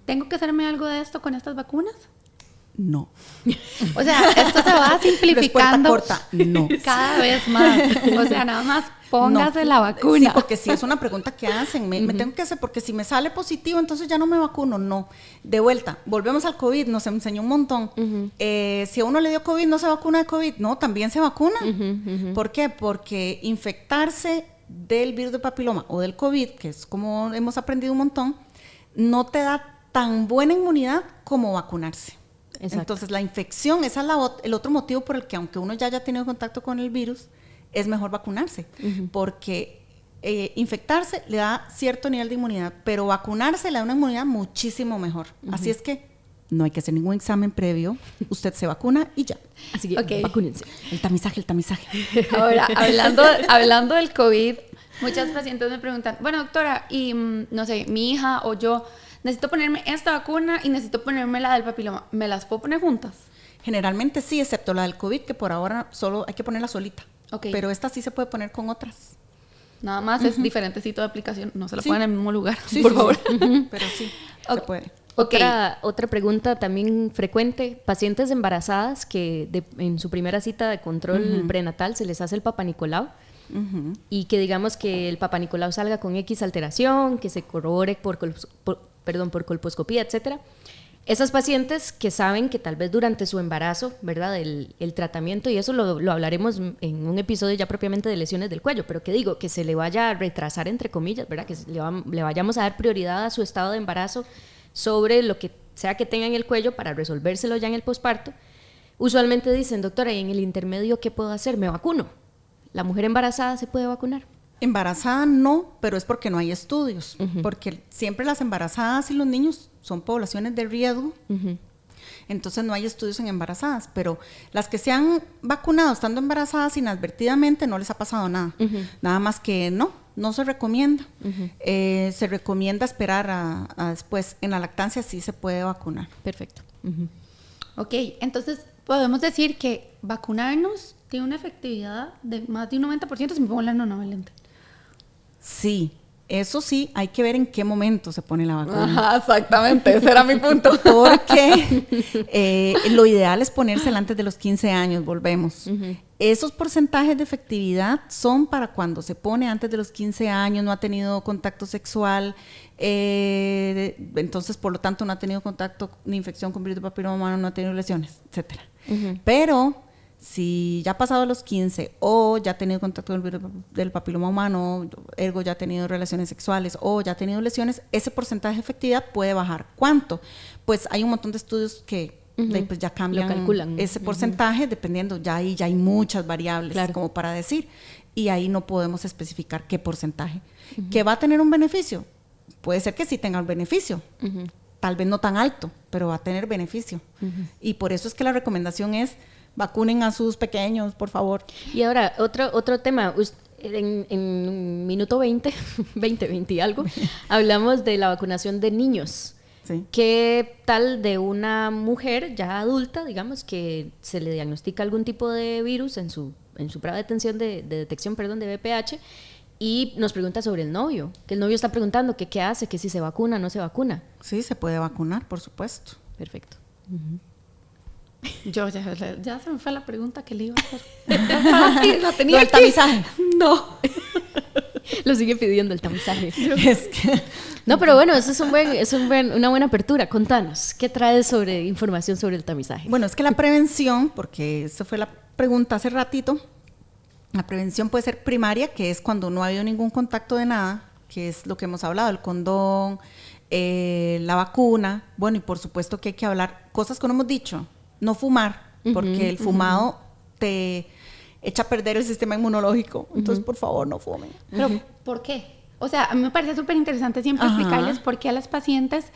¿Tengo que hacerme algo de esto con estas vacunas? No. O sea, esto se va simplificando corta, no. cada vez más. O sea, nada más póngase la vacuna. Sí, porque si es una pregunta que hacen, me tengo que hacer, porque si me sale positivo, entonces ya no me vacuno. No. De vuelta, volvemos al COVID, nos enseñó un montón. Si a uno le dio COVID, ¿no se vacuna de COVID? No, también se vacuna. ¿Por qué? Porque infectarse del virus de papiloma o del COVID, que es como hemos aprendido un montón, no te da tan buena inmunidad como vacunarse. Exacto. Entonces la infección, ese es el otro motivo por el que aunque uno ya haya tenido contacto con el virus, es mejor vacunarse, porque infectarse le da cierto nivel de inmunidad, pero vacunarse le da una inmunidad muchísimo mejor. Así es que no hay que hacer ningún examen previo, usted se vacuna y ya. Así que vacúnense. El tamizaje. Ahora, hablando del COVID, muchas pacientes me preguntan, bueno, doctora, y no sé, mi hija o yo necesito ponerme esta vacuna y necesito ponerme la del papiloma. ¿Me las puedo poner juntas? Generalmente sí, excepto la del COVID, que por ahora solo hay que ponerla solita. Okay. Pero esta sí se puede poner con otras. Nada más es diferente sitio de aplicación. No se la ponen en el mismo lugar, sí, por favor. Pero sí, se puede. Otra pregunta también frecuente. Pacientes embarazadas que en su primera cita de control prenatal se les hace el Papá Nicolau. Y que digamos que el Papá Nicolau salga con X alteración, que se corrobore por colposcopía, etcétera. Esas pacientes que saben que tal vez durante su embarazo, ¿verdad? El tratamiento, y eso lo hablaremos en un episodio ya propiamente de lesiones del cuello, pero que digo, que se le vaya a retrasar, entre comillas, ¿verdad? Que le vayamos a dar prioridad a su estado de embarazo sobre lo que sea que tenga en el cuello para resolvérselo ya en el posparto. Usualmente dicen, doctora, ¿y en el intermedio qué puedo hacer? ¿Me vacuno? ¿La mujer embarazada se puede vacunar? Embarazada no, pero es porque no hay estudios, porque siempre las embarazadas y los niños son poblaciones de riesgo, entonces no hay estudios en embarazadas, pero las que se han vacunado estando embarazadas inadvertidamente no les ha pasado nada, nada más que no se recomienda, se recomienda esperar a después, en la lactancia sí se puede vacunar. Perfecto. Ok, entonces podemos decir que vacunarnos tiene una efectividad de más de un 90% si me pongo la nonavalente. Sí, eso sí, hay que ver en qué momento se pone la vacuna. Ajá, exactamente, ese era mi punto. Porque lo ideal es ponérsela antes de los 15 años, volvemos. Esos porcentajes de efectividad son para cuando se pone antes de los 15 años, no ha tenido contacto sexual, entonces por lo tanto no ha tenido contacto ni infección con virus de papiloma humano, no ha tenido lesiones, etcétera. Pero si ya ha pasado los 15 o ya ha tenido contacto con el virus del papiloma humano, ergo ya ha tenido relaciones sexuales o ya ha tenido lesiones, ese porcentaje de efectividad puede bajar. ¿Cuánto? Pues hay un montón de estudios que pues ya cambian, lo calculan. Ese porcentaje dependiendo, ya hay muchas variables como para decir, y ahí no podemos especificar qué porcentaje. ¿Que va a tener un beneficio? Puede ser que sí tenga un beneficio, tal vez no tan alto, pero va a tener beneficio. Y por eso es que la recomendación es vacunen a sus pequeños, por favor. Y ahora, otro tema, en minuto 20 y algo, hablamos de la vacunación de niños. Sí. ¿Qué tal de una mujer ya adulta, digamos, que se le diagnostica algún tipo de virus en su prueba de detección de VPH, y nos pregunta sobre el novio, que el novio está preguntando que qué hace, que si se vacuna o no se vacuna? Sí, se puede vacunar, por supuesto. Perfecto. Yo ya se me fue la pregunta que le iba a hacer. Sí, la tenía ¿El tamizaje? No. Lo sigue pidiendo el tamizaje. No, pero bueno, eso es una buena apertura. Contanos, ¿qué traes sobre información sobre el tamizaje? Bueno, es que la prevención, porque esa fue la pregunta hace ratito, la prevención puede ser primaria, que es cuando no ha habido ningún contacto de nada, que es lo que hemos hablado, el condón, la vacuna, bueno, y por supuesto que hay que hablar, cosas que no hemos dicho, no fumar, porque el fumado te echa a perder el sistema inmunológico, entonces por favor no fumen. Pero, ¿por qué? O sea, a mí me parece súper interesante siempre explicarles por qué a las pacientes,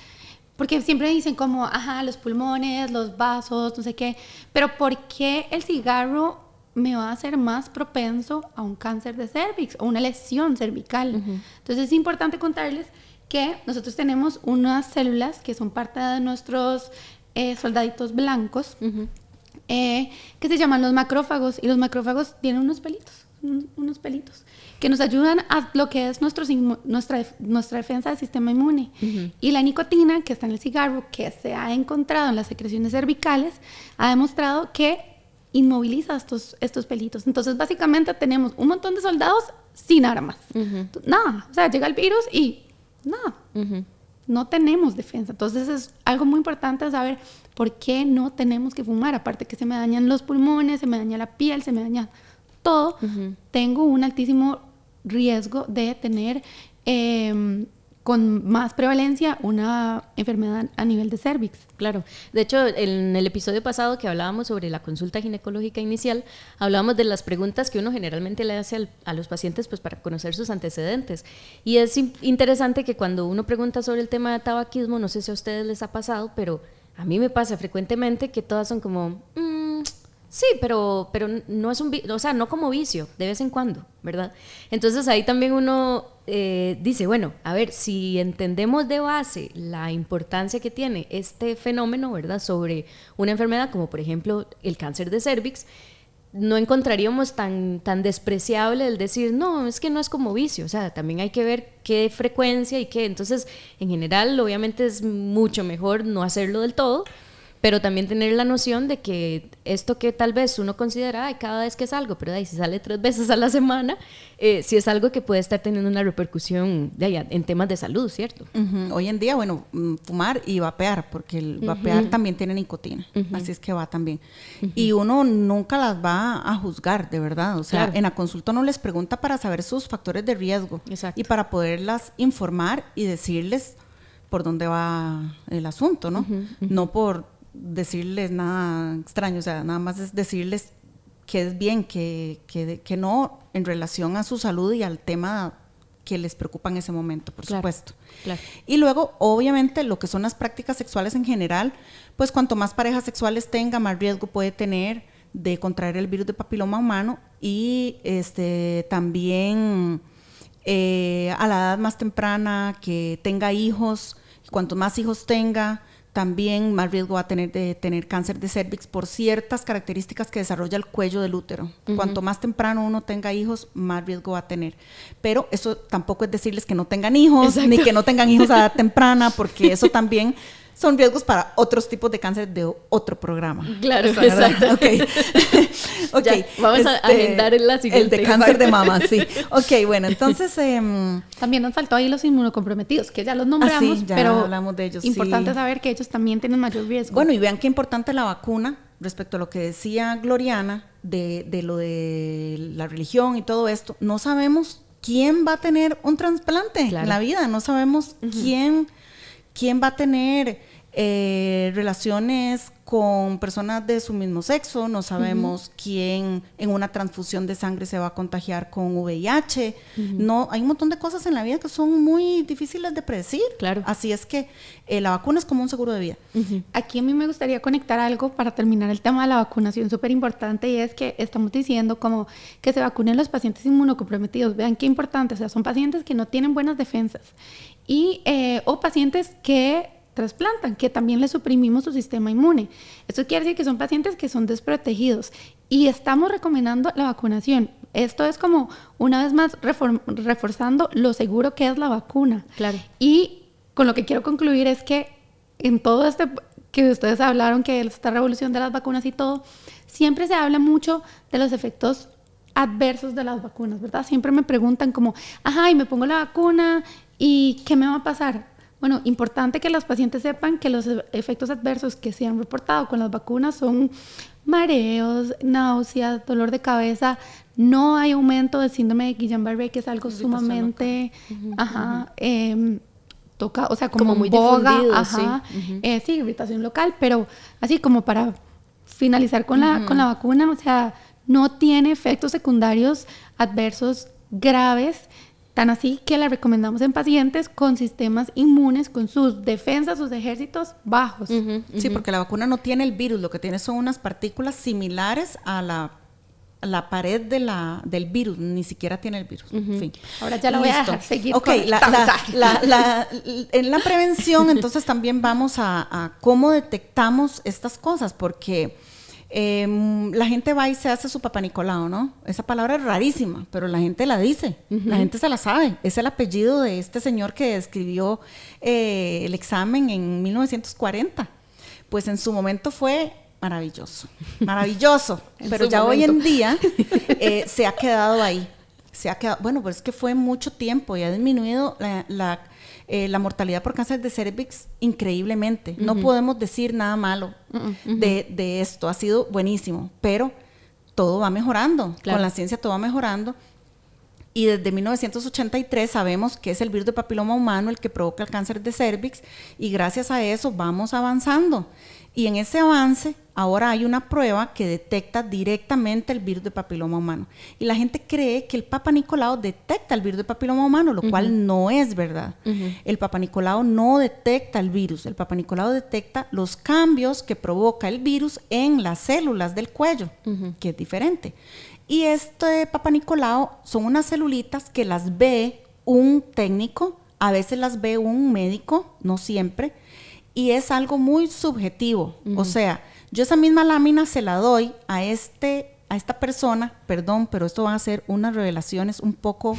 porque siempre dicen como, los pulmones, los vasos, no sé qué, pero ¿por qué el cigarro me va a hacer más propenso a un cáncer de cervix o una lesión cervical? Entonces es importante contarles que nosotros tenemos unas células que son parte de nuestros soldaditos blancos, que se llaman los macrófagos, y los macrófagos tienen unos pelitos que nos ayudan a lo que es nuestra defensa del sistema inmune. Y la nicotina que está en el cigarro, que se ha encontrado en las secreciones cervicales, ha demostrado que inmoviliza estos pelitos. Entonces básicamente tenemos un montón de soldados sin armas. Nada, o sea, llega el virus y nada, no tenemos defensa. Entonces es algo muy importante saber por qué no tenemos que fumar. Aparte que se me dañan los pulmones, se me daña la piel, se me daña todo, tengo un altísimo riesgo de tener con más prevalencia una enfermedad a nivel de cervix. Claro, de hecho en el episodio pasado que hablábamos sobre la consulta ginecológica inicial, hablábamos de las preguntas que uno generalmente le hace a los pacientes pues para conocer sus antecedentes, y es interesante que cuando uno pregunta sobre el tema de tabaquismo, no sé si a ustedes les ha pasado, pero a mí me pasa frecuentemente que todas son como... sí, pero no es o sea, no como vicio, de vez en cuando, ¿verdad? Entonces ahí también uno dice, bueno, a ver, si entendemos de base la importancia que tiene este fenómeno, ¿verdad? Sobre una enfermedad como por ejemplo el cáncer de cervix, no encontraríamos tan despreciable el decir, no, es que no es como vicio, o sea, también hay que ver qué frecuencia y qué, entonces en general obviamente es mucho mejor no hacerlo del todo, pero también tener la noción de que esto que tal vez uno considera, ay, cada vez que salgo, pero ahí si sale 3 veces a la semana, sí es algo que puede estar teniendo una repercusión en temas de salud, ¿cierto? Hoy en día, bueno, fumar y vapear, porque el vapear también tiene nicotina, así es que va también. Y uno nunca las va a juzgar, de verdad, o sea, en la consulta uno les pregunta para saber sus factores de riesgo. Exacto. Y para poderlas informar y decirles por dónde va el asunto, ¿no? No por decirles nada extraño, o sea, nada más es decirles que es bien, que no en relación a su salud y al tema que les preocupa en ese momento, por supuesto. Claro. Y luego, obviamente, lo que son las prácticas sexuales en general, pues cuanto más parejas sexuales tenga, más riesgo puede tener de contraer el virus de papiloma humano, y también a la edad más temprana, que tenga hijos, cuanto más hijos tenga, también más riesgo va a tener de tener cáncer de cervix por ciertas características que desarrolla el cuello del útero. Cuanto más temprano uno tenga hijos, más riesgo va a tener. Pero eso tampoco es decirles que no tengan hijos, ni que no tengan hijos a edad temprana, porque eso también son riesgos para otros tipos de cáncer de otro programa. Claro, exacto. Okay. Ya, vamos a agendar en la siguiente. El de cáncer de mama, sí. Ok, bueno, entonces... también nos faltó ahí los inmunocomprometidos, que ya los nombramos, ya pero hablamos de ellos, importante saber que ellos también tienen mayor riesgo. Bueno, y vean qué importante la vacuna, respecto a lo que decía Gloriana, de lo de la religión y todo esto. No sabemos quién va a tener un trasplante en la vida, no sabemos quién va a tener relaciones con personas de su mismo sexo, no sabemos quién en una transfusión de sangre se va a contagiar con VIH, no, hay un montón de cosas en la vida que son muy difíciles de predecir, así es que la vacuna es como un seguro de vida. Aquí a mí me gustaría conectar algo para terminar el tema de la vacunación súper importante, y es que estamos diciendo como que se vacunen los pacientes inmunocomprometidos. Vean qué importante, o sea, son pacientes que no tienen buenas defensas y o pacientes que trasplantan, que también les suprimimos su sistema inmune. Esto quiere decir que son pacientes que son desprotegidos y estamos recomendando la vacunación. Esto es como, una vez más, reforzando lo seguro que es la vacuna. Claro. Y con lo que quiero concluir es que en todo este que ustedes hablaron, que esta revolución de las vacunas y todo, siempre se habla mucho de los efectos adversos de las vacunas, ¿verdad? Siempre me preguntan como, ajá, y me pongo la vacuna, ¿y qué me va a pasar? Bueno, importante que los pacientes sepan que los efectos adversos que se han reportado con las vacunas son mareos, náuseas, dolor de cabeza. No hay aumento del síndrome de Guillain-Barré, que es algo sumamente, toca, o sea, como muy boga, difundido, sí, irritación local, pero así como para finalizar con la vacuna, o sea, no tiene efectos secundarios adversos graves. Tan así que la recomendamos en pacientes con sistemas inmunes, con sus defensas, sus ejércitos bajos. Sí, porque la vacuna no tiene el virus, lo que tiene son unas partículas similares a la la pared del virus, ni siquiera tiene el virus. En fin. Ahora ya lo voy a dejar seguir con en la prevención, entonces también vamos a cómo detectamos estas cosas, porque la gente va y se hace su Papá Nicolau, ¿no? Esa palabra es rarísima, pero la gente la dice, la gente se la sabe. Es el apellido de este señor que escribió el examen en 1940. Pues en su momento fue maravilloso, pero ya hoy en día se ha quedado ahí, bueno, pues es que fue mucho tiempo y ha disminuido la mortalidad por cáncer de cervix increíblemente. No podemos decir nada malo de esto, ha sido buenísimo, pero todo va mejorando, con la ciencia todo va mejorando. Y desde 1983 sabemos que es el virus de papiloma humano el que provoca el cáncer de cervix, y gracias a eso vamos avanzando. Y en ese avance, ahora hay una prueba que detecta directamente el virus de papiloma humano. Y la gente cree que el Papá Nicolau detecta el virus de papiloma humano, lo cual no es verdad. El Papá Nicolau no detecta el virus. El Papá Nicolau detecta los cambios que provoca el virus en las células del cuello, que es diferente. Y este Papá Nicolau son unas celulitas que las ve un técnico, a veces las ve un médico, no siempre, y es algo muy subjetivo. O sea, yo esa misma lámina se la doy a esta persona, perdón, pero esto van a ser unas revelaciones un poco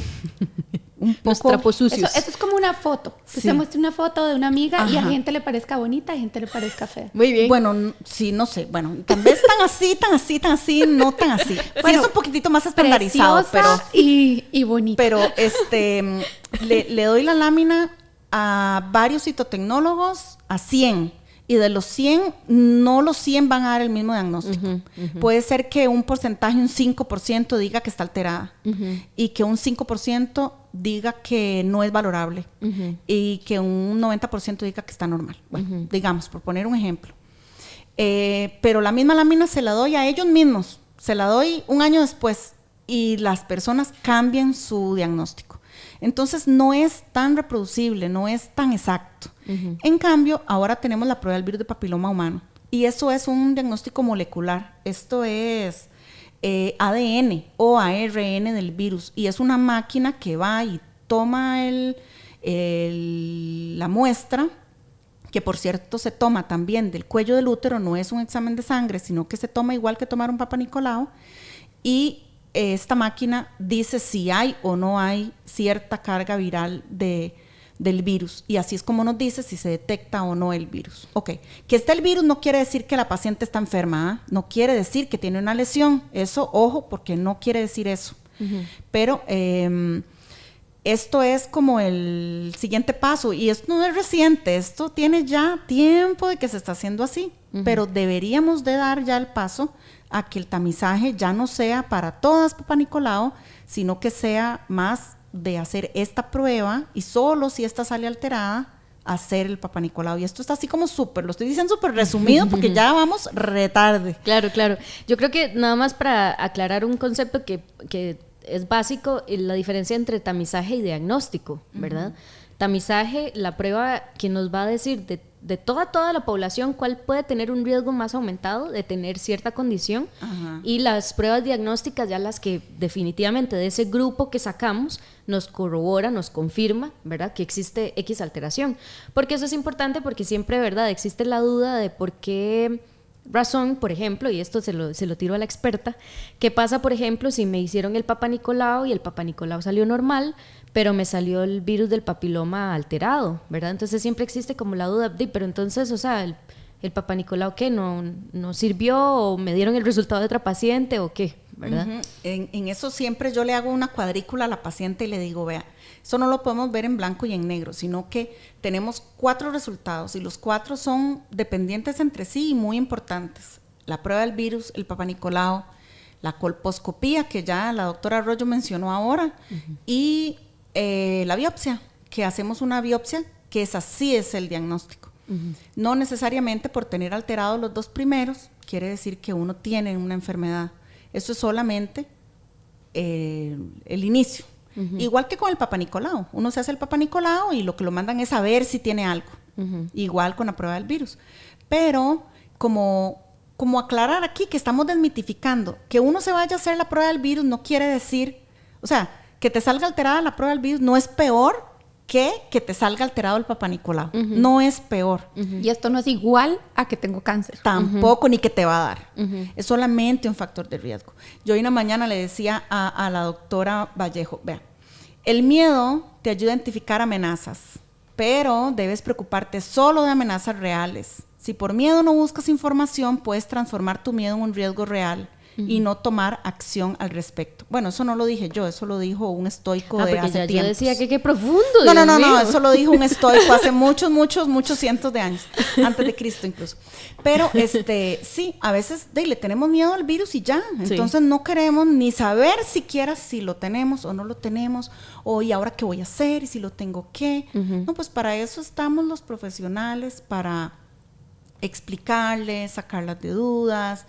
los trapos sucios. Eso es como una foto. Sí. Se muestra una foto de una amiga y a gente le parezca bonita, a gente le parezca fea. Muy bien. Bueno, sí, no sé. Bueno, tal vez tan así, no tan así. Bueno, sí, es un poquitito más estandarizado, pero y bonita. Pero le doy la lámina a varios citotecnólogos, a 100. Y de los 100, no los 100 van a dar el mismo diagnóstico. Puede ser que un porcentaje, un 5% diga que está alterada y que un 5% diga que no es valorable y que un 90% diga que está normal. Bueno, digamos, por poner un ejemplo. Pero la misma lámina se la doy a ellos mismos, se la doy un año después y las personas cambian su diagnóstico. Entonces no es tan reproducible, no es tan exacto. En cambio, ahora tenemos la prueba del virus de papiloma humano y eso es un diagnóstico molecular. Esto es ADN o ARN del virus y es una máquina que va y toma la muestra, que por cierto se toma también del cuello del útero, no es un examen de sangre, sino que se toma igual que tomar un Papá Nicolau, y esta máquina dice si hay o no hay cierta carga viral del virus, y así es como nos dice si se detecta o no el virus. Ok, que esté el virus no quiere decir que la paciente está enferma, no quiere decir que tiene una lesión, eso, ojo, porque no quiere decir eso. Pero esto es como el siguiente paso, y esto no es reciente, esto tiene ya tiempo de que se está haciendo así, pero deberíamos de dar ya el paso a que el tamizaje ya no sea para todas Papá Nicolau, sino que sea más de hacer esta prueba y solo si esta sale alterada, hacer el Papá Nicolau. Y esto está así como súper, lo estoy diciendo súper resumido porque ya vamos retarde. Claro. Yo creo que nada más para aclarar un concepto que es básico, la diferencia entre tamizaje y diagnóstico, ¿verdad? Tamizaje, la prueba que nos va a decir de toda la población cuál puede tener un riesgo más aumentado de tener cierta condición, y las pruebas diagnósticas ya las que definitivamente de ese grupo que sacamos nos corrobora, nos confirma, ¿verdad?, que existe X alteración, porque eso es importante porque siempre, ¿verdad?, existe la duda de por qué razón, por ejemplo, y esto se lo tiro a la experta, ¿qué pasa, por ejemplo, si me hicieron el Papá Nicolau y el Papá Nicolau salió normal, pero me salió el virus del papiloma alterado, ¿verdad? Entonces siempre existe como la duda, pero entonces, o sea, el Papá Nicolau, ¿qué? ¿No sirvió o me dieron el resultado de otra paciente o qué? ¿Verdad? En eso siempre yo le hago una cuadrícula a la paciente y le digo, vea, eso no lo podemos ver en blanco y en negro, sino que tenemos 4 resultados y los 4 son dependientes entre sí y muy importantes. La prueba del virus, el Papá Nicolau, la colposcopía, que ya la doctora Arroyo mencionó ahora, y la biopsia, que hacemos una biopsia, que así es el diagnóstico. No necesariamente por tener alterados los 2 primeros, quiere decir que uno tiene una enfermedad. Eso es solamente el inicio. Igual que con el Papá Nicolau. Uno se hace el Papá Nicolau y lo que lo mandan es a ver si tiene algo. Igual con la prueba del virus. Pero como como aclarar aquí que estamos desmitificando. Que uno se vaya a hacer la prueba del virus no quiere decir, o sea, que te salga alterada la prueba del virus no es peor que te salga alterado el Papá Nicolau. No es peor. Y esto no es igual a que tengo cáncer. Tampoco, ni que te va a dar. Es solamente un factor de riesgo. Yo hoy en la mañana le decía a la doctora Vallejo, vea, el miedo te ayuda a identificar amenazas, pero debes preocuparte solo de amenazas reales. Si por miedo no buscas información, puedes transformar tu miedo en un riesgo real y no tomar acción al respecto. Bueno, eso no lo dije yo, eso lo dijo un estoico de hace tiempos. Yo decía que qué profundo. No, eso lo dijo un estoico hace muchos cientos de años, antes de Cristo incluso. Pero sí, a veces le tenemos miedo al virus y ya. Entonces no queremos ni saber siquiera si lo tenemos o no lo tenemos, o y ahora qué voy a hacer y si lo tengo qué. No, pues para eso estamos los profesionales, para explicarles, sacarlas de dudas,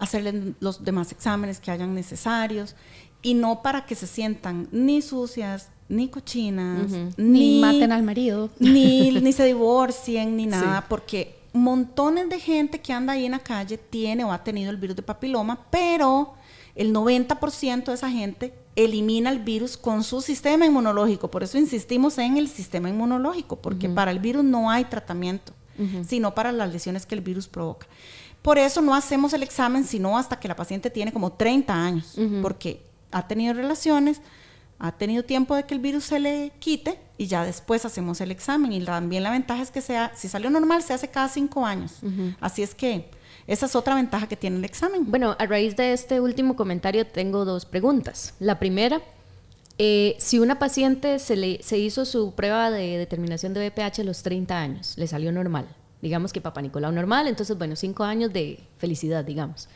hacerles los demás exámenes que hayan necesarios, y no para que se sientan ni sucias, ni cochinas, ni maten al marido, ni se divorcien, ni nada, porque montones de gente que anda ahí en la calle tiene o ha tenido el virus de papiloma, pero el 90% de esa gente elimina el virus con su sistema inmunológico. Por eso insistimos en el sistema inmunológico, porque para el virus no hay tratamiento, sino para las lesiones que el virus provoca. Por eso no hacemos el examen sino hasta que la paciente tiene como 30 años, porque ha tenido relaciones, ha tenido tiempo de que el virus se le quite y ya después hacemos el examen. Y también la ventaja es que si salió normal, se hace cada 5 años. Así es que esa es otra ventaja que tiene el examen. Bueno, a raíz de este último comentario tengo 2 preguntas. La primera, si una paciente se hizo su prueba de determinación de VPH a los 30 años, le salió normal, digamos que Papá Nicolau normal, entonces bueno, 5 años de felicidad, digamos.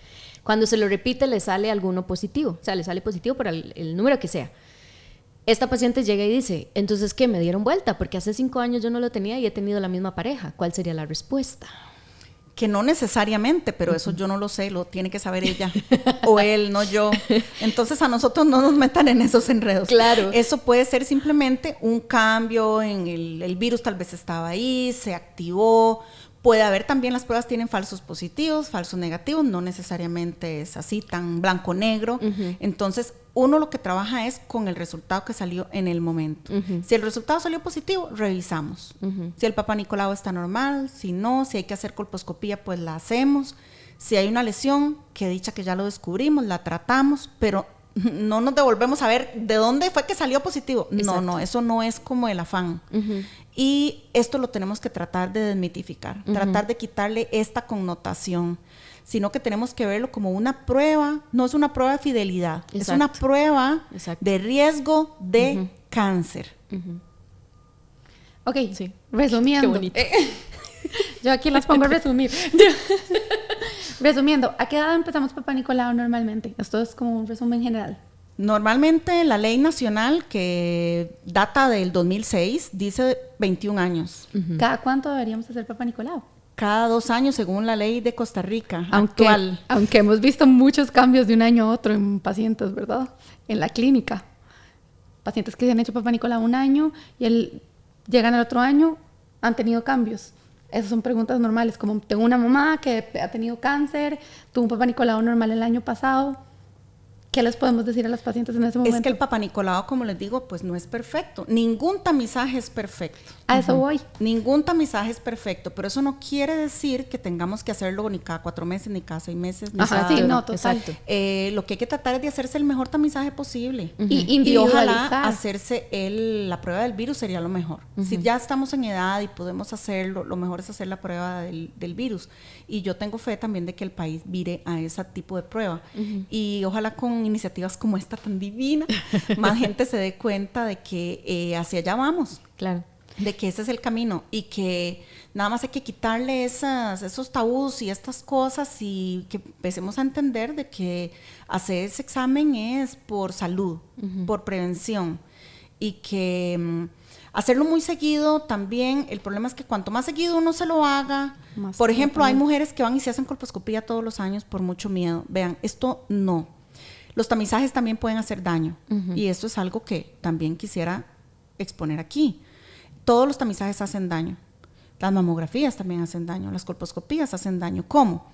Cuando se lo repite le sale alguno positivo, o sea, le sale positivo por el número que sea. Esta paciente llega y dice, entonces ¿qué? Me dieron vuelta, porque hace 5 años yo no lo tenía y he tenido la misma pareja. ¿Cuál sería la respuesta? Que no necesariamente, pero eso yo no lo sé, lo tiene que saber ella o él, no yo. Entonces a nosotros no nos metan en esos enredos. Claro. Eso puede ser simplemente un cambio en el virus, tal vez estaba ahí, se activó. Puede haber también, las pruebas tienen falsos positivos, falsos negativos, no necesariamente es así tan blanco-negro. Entonces uno lo que trabaja es con el resultado que salió en el momento. Si el resultado salió positivo, revisamos. Si el Papá Nicolau está normal, si no, si hay que hacer colposcopía, pues la hacemos. Si hay una lesión, que dicha que ya lo descubrimos, la tratamos, pero no nos devolvemos a ver de dónde fue que salió positivo. Exacto. No, eso no es como el afán. Y esto lo tenemos que tratar de desmitificar, tratar de quitarle esta connotación, sino que tenemos que verlo como una prueba, no es una prueba de fidelidad, es una prueba de riesgo de cáncer. Ok, resumiendo. Qué bonito. Yo aquí las pongo a resumir. Resumiendo, ¿a qué edad empezamos Papá Nicolau normalmente? Esto es como un resumen general. Normalmente la ley nacional, que data del 2006, dice 21 años. ¿Cada cuánto deberíamos hacer Papá Nicolau? Cada 2 años, según la ley de Costa Rica actual. Aunque hemos visto muchos cambios de un año a otro en pacientes, ¿verdad? En la clínica. Pacientes que se han hecho Papá Nicolau 1 año y llegan al otro año, han tenido cambios. Esas son preguntas normales, como tengo una mamá que ha tenido cáncer, tuvo un Papá Nicolau normal el año pasado. ¿Qué les podemos decir a los pacientes en ese momento? Es que el Papá Nicolau, como les digo, pues no es perfecto. Ningún tamizaje es perfecto. A eso voy. Ningún tamizaje es perfecto, pero eso no quiere decir que tengamos que hacerlo ni cada 4 meses, ni cada 6 meses. Ni Ajá, sí, no, total. Lo que hay que tratar es de hacerse el mejor tamizaje posible. Y ojalá hacerse la prueba del virus sería lo mejor. Si ya estamos en edad y podemos hacerlo, lo mejor es hacer la prueba del virus. Y yo tengo fe también de que el país vire a ese tipo de prueba. Y ojalá con iniciativas como esta tan divina, más gente se dé cuenta de que hacia allá vamos. Claro. De que ese es el camino y que nada más hay que quitarle esos tabús y estas cosas y que empecemos a entender de que hacer ese examen es por salud, por prevención, y que hacerlo muy seguido también. El problema es que cuanto más seguido uno se lo haga, por ejemplo, hay mujeres que van y se hacen colposcopía todos los años por mucho miedo. Vean, esto no. Los tamizajes también pueden hacer daño y esto es algo que también quisiera exponer aquí. Todos los tamizajes hacen daño. Las mamografías también hacen daño. Las colposcopías hacen daño. ¿Cómo?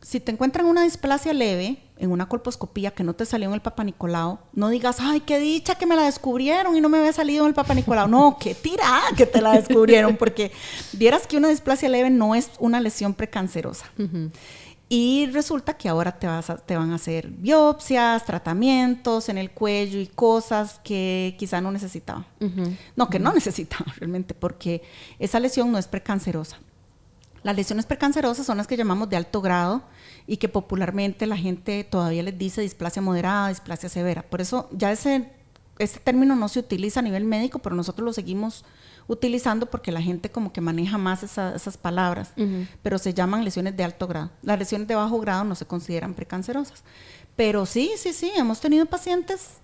si te encuentran una displasia leve en una colposcopía que no te salió en el Papa Nicolau, no digas, ay, qué dicha que me la descubrieron y no me había salido en el Papa Nicolau. No, qué tirada que te la descubrieron, porque vieras que una displasia leve no es una lesión precancerosa. Y resulta que ahora te van a hacer biopsias, tratamientos en el cuello y cosas que quizá no necesitaban. No, que no necesitaban realmente, porque esa lesión no es precancerosa. Las lesiones precancerosas son las que llamamos de alto grado y que popularmente la gente todavía les dice displasia moderada, displasia severa. Por eso ya ese término no se utiliza a nivel médico, pero nosotros lo seguimos utilizando porque la gente como que maneja más esas palabras, pero se llaman lesiones de alto grado. Las lesiones de bajo grado no se consideran precancerosas. Pero sí, hemos tenido pacientes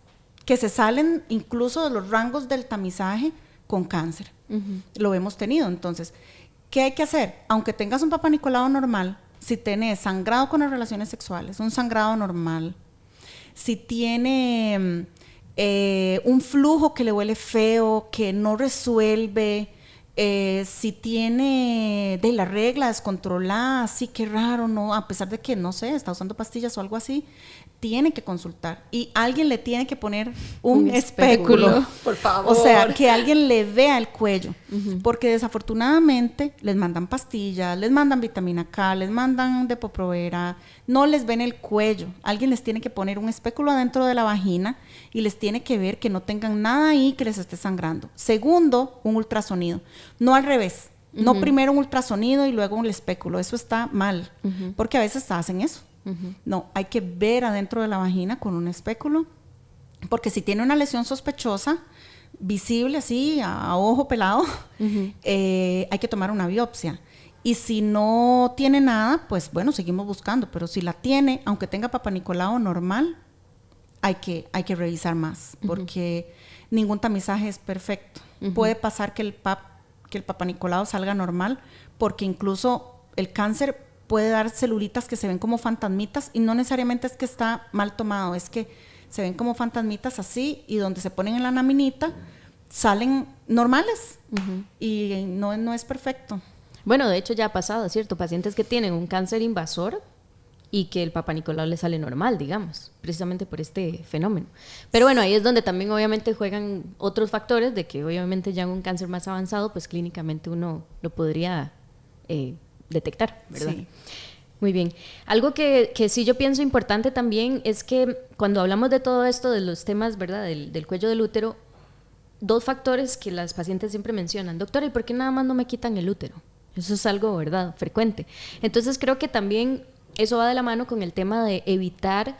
que se salen incluso de los rangos del tamizaje con cáncer. Lo hemos tenido. Entonces, ¿qué hay que hacer? Aunque tengas un Papa Nicolau normal, si tenés sangrado con las relaciones sexuales, un sangrado normal, si tiene un flujo que le huele feo, que no resuelve, si tiene de la regla descontrolada, sí, qué raro, no, a pesar de que, no sé, está usando pastillas o algo así, tiene que consultar y alguien le tiene que poner un espéculo, por favor. O sea, que alguien le vea el cuello, porque desafortunadamente les mandan pastillas, les mandan vitamina K, les mandan Depo-Provera, no les ven el cuello. Alguien les tiene que poner un espéculo adentro de la vagina y les tiene que ver que no tengan nada ahí que les esté sangrando. Segundo, un ultrasonido, no al revés. No primero un ultrasonido y luego un espéculo, eso está mal, porque a veces hacen eso. No, hay que ver adentro de la vagina con un espéculo, porque si tiene una lesión sospechosa, visible así, a ojo pelado, hay que tomar una biopsia. Y si no tiene nada, pues bueno, seguimos buscando, pero si la tiene, aunque tenga Papa Nicolau normal, hay que revisar más, porque ningún tamizaje es perfecto. Puede pasar que el Papa Nicolau salga normal, porque incluso el cáncer puede dar celulitas que se ven como fantasmitas y no necesariamente es que está mal tomado, es que se ven como fantasmitas así y donde se ponen en la laminita salen normales y no es perfecto. Bueno, de hecho ya ha pasado, ¿cierto? Pacientes que tienen un cáncer invasor y que el Papa Nicolau le sale normal, digamos, precisamente por este fenómeno. Pero bueno, ahí es donde también obviamente juegan otros factores de que obviamente ya en un cáncer más avanzado, pues clínicamente uno lo podría detectar, ¿verdad? Sí. Muy bien. Algo que sí yo pienso importante también es que cuando hablamos de todo esto, de los temas, ¿verdad?, del cuello del útero, dos factores que las pacientes siempre mencionan. Doctora, ¿y por qué nada más no me quitan el útero? Eso es algo, ¿verdad?, frecuente. Entonces creo que también eso va de la mano con el tema de evitar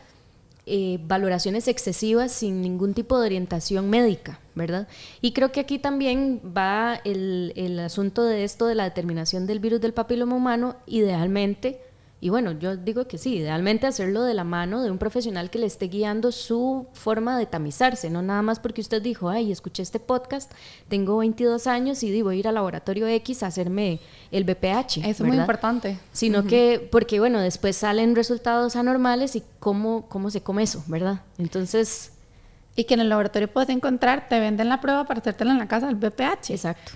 valoraciones excesivas sin ningún tipo de orientación médica, ¿verdad? Y creo que aquí también va el asunto de esto de la determinación del virus del papiloma humano, idealmente, y bueno, yo digo que sí, idealmente hacerlo de la mano de un profesional que le esté guiando su forma de tamizarse, no nada más porque usted dijo, ay, escuché este podcast, tengo 22 años y voy a ir al laboratorio X a hacerme el BPH. Eso es muy importante. Sino que, porque bueno, después salen resultados anormales y cómo se come eso, ¿verdad? Entonces... Y que en el laboratorio puedes encontrar, te venden la prueba para hacértela en la casa del BPH. Exacto.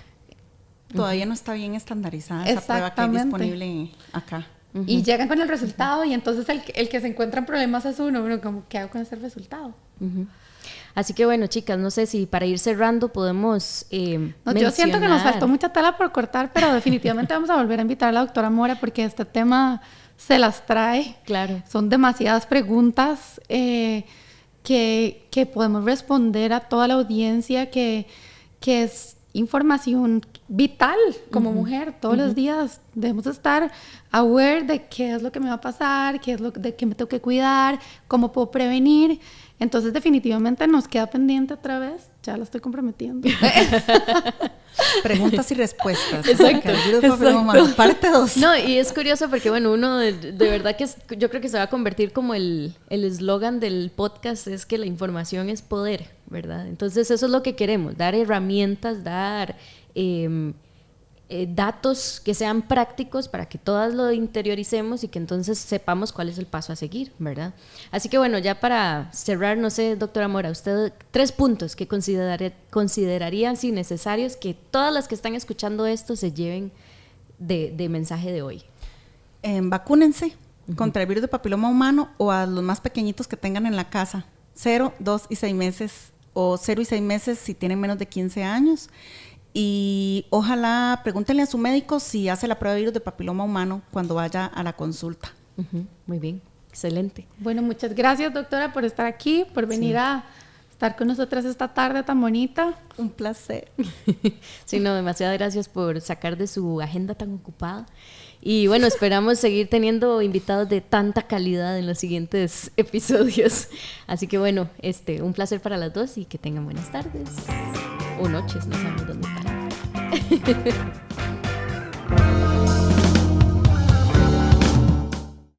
Todavía no está bien estandarizada esa prueba que hay disponible acá. Y llegan con el resultado y entonces el que se encuentra en problemas es uno, como, ¿qué hago con ese resultado? Así que bueno, chicas, no sé si para ir cerrando podemos yo siento que nos faltó mucha tela por cortar, pero definitivamente vamos a volver a invitar a la doctora Mora porque este tema se las trae. Claro. Son demasiadas preguntas que podemos responder a toda la audiencia, que es información vital como mujer. Todos los días debemos estar aware de qué es lo que me va a pasar, qué es lo de qué me tengo que cuidar, cómo puedo prevenir. Entonces definitivamente nos queda pendiente otra vez, ya la estoy comprometiendo. Preguntas y respuestas. Exacto. Parte 2. No, y es curioso porque bueno, uno de verdad que yo creo que se va a convertir como el eslogan del podcast, es que la información es poder, ¿verdad? Entonces eso es lo que queremos, dar herramientas, dar datos que sean prácticos para que todas lo interioricemos y que entonces sepamos cuál es el paso a seguir, ¿verdad? Así que bueno, ya para cerrar, no sé, doctora Mora, usted 3 puntos que considerarían sí necesarios que todas las que están escuchando esto se lleven de mensaje de hoy. Vacúnense. contra el virus de papiloma humano o a los más pequeñitos que tengan en la casa, 0, 2 y 6 meses o 0 y 6 meses si tienen menos de 15 años. Y ojalá pregúntenle a su médico si hace la prueba de virus de papiloma humano cuando vaya a la consulta. Muy bien, excelente. Bueno, muchas gracias, doctora, por estar aquí, por venir a estar con nosotras esta tarde tan bonita. Un placer. Sí, no, demasiadas gracias por sacar de su agenda tan ocupada. Y bueno, esperamos seguir teniendo invitados de tanta calidad en los siguientes episodios. Así que bueno, un placer para las dos y que tengan buenas tardes o noches, no sabemos dónde están.